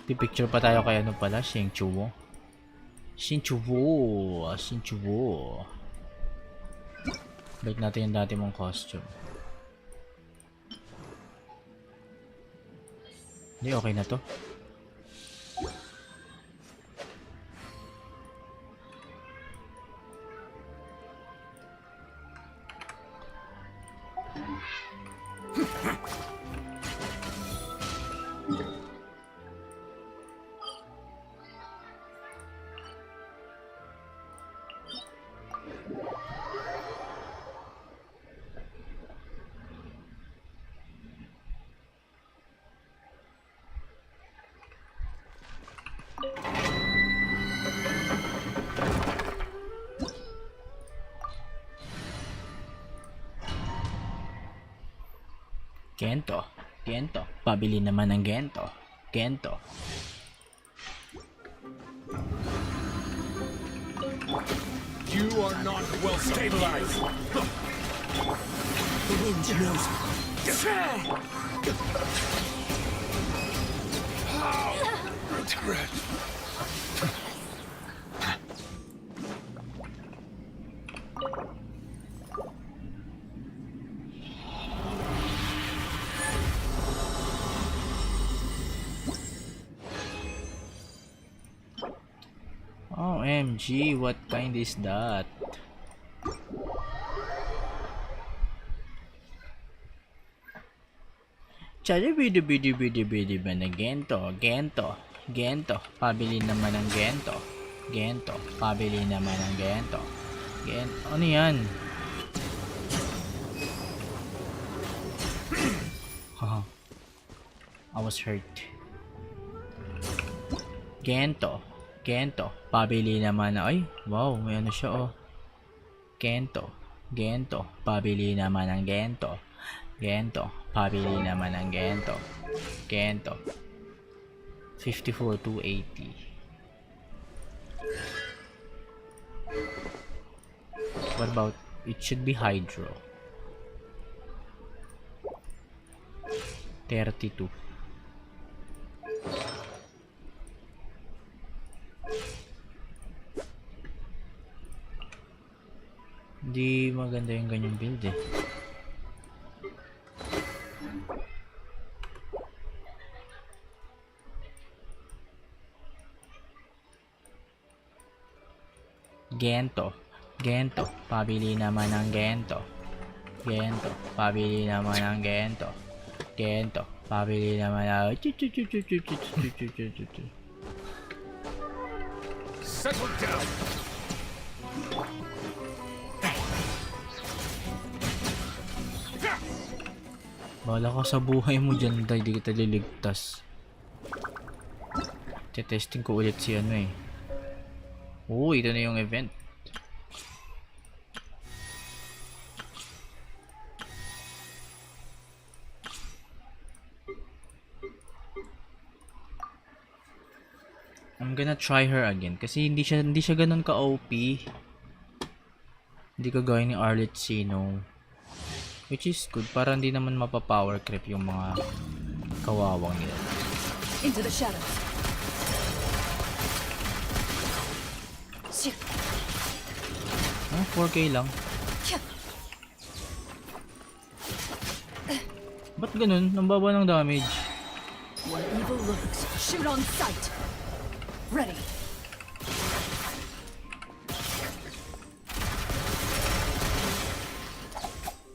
Pipicture pa tayo kay ano pala, Shinchuo. Shinchuo. Balik natin yung dati mong costume. Hindi, okay na to. Gento. Pabili naman ng Gento. You are not well stabilized. The wind knows. Regret. OMG, what kind is that? Bidi ba na Gento. Pabili naman ng Gento. Pabili naman ng Gento. Ano yan? Haha. I was hurt. Gento. Pabili naman na. Ay, wow, may ano siya oh. Gento. Pabili naman ng Gento. Pabili naman ng Gento. 54,280. What about, it should be Hydro. 32. Hindi maganda yung ganyang build eh. Gento. Gento, pabili naman ng gento. Gento, pabili naman ng gento. Gento, pabili naman ng... Settle down. Bala ka sa buhay mo dyan, Day. Di kita liligtas. Testing ko ulit si ano eh. Oo, ito na yung event. I'm gonna try her again kasi hindi siya ganun ka OP. Hindi kagaya ni Arlet Sino. Which is good para hindi naman mapapower creep yung mga kawawang nila. Into the shadows. Ah, 4K lang. Ba't ganun? Ang baba ng damage. Where evil lurks, shoot on sight. Ready.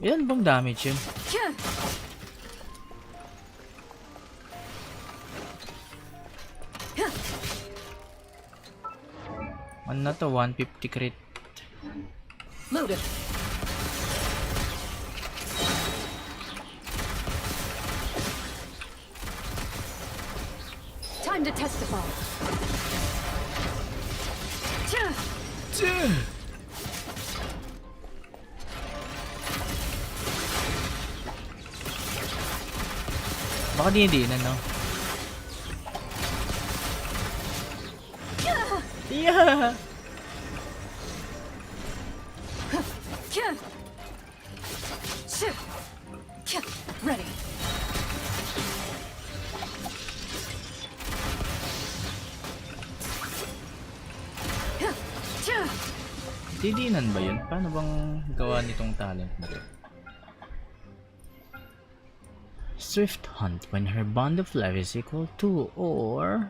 Ilan bang damage yun? Ano na to? 150 crit. Loaded. Time to testify. Baka di na, no? Yeah! Ready. Didinan ba yun? Paano bang gawa nitong talent na to? Swift Hunt when her bond of life is equal to or...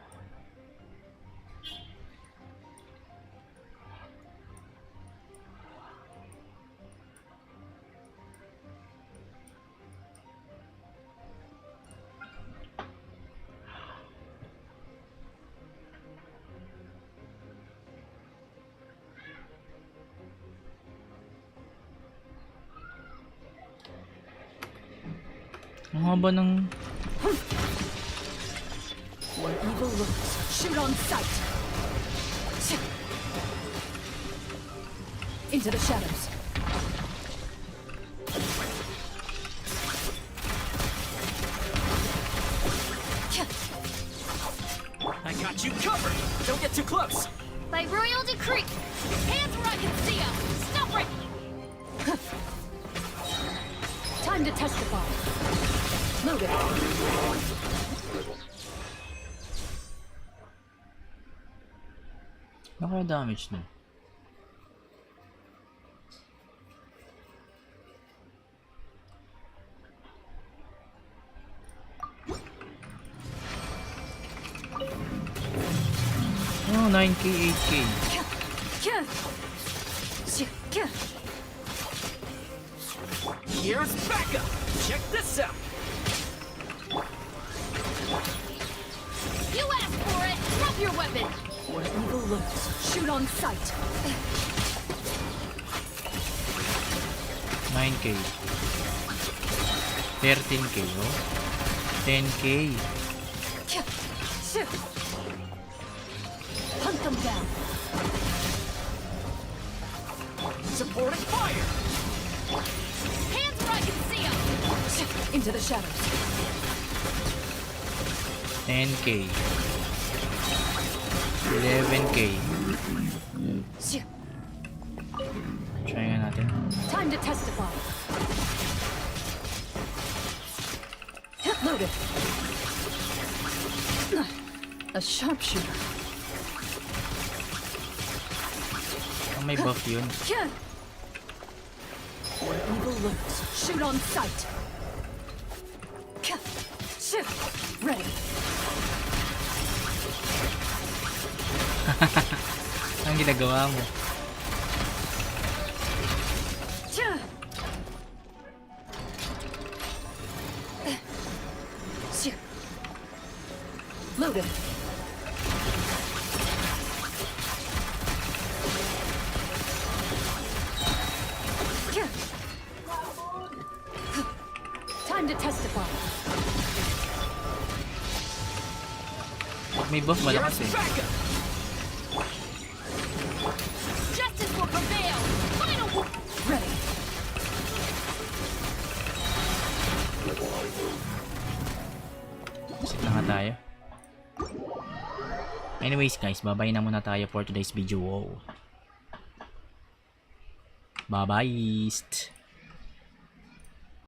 Ang haba ng... Where evil lurks, shoot on sight. Into the shadows. I got you covered. Don't get too close. By royal decree, hands where I can see them. Stop right. Time to testify. Loaded. Naka damage na. Oh, 9k, 8k. Here's backup. Check this out. You asked for it. Drop your weapon. Where evil lurks, shoot on sight. 9k. 13k, oh. 10k. Hunt them down. Supporting fire. Hands where I can see them. Into the shadows. 10k. 11k. Try nga natin. Time to testify. Loaded. A sharpshooter. Ang may buff yun. Where evil lurks, shoot on sight. Ready. Ang ginagawa mo. Included. Time to testify. Pag may buff, malakas eh. Justice will prevail. Final. Ready. Sit na nga tayo. Anyways guys, bye-bye na muna tayo for today's video. Bye-bye.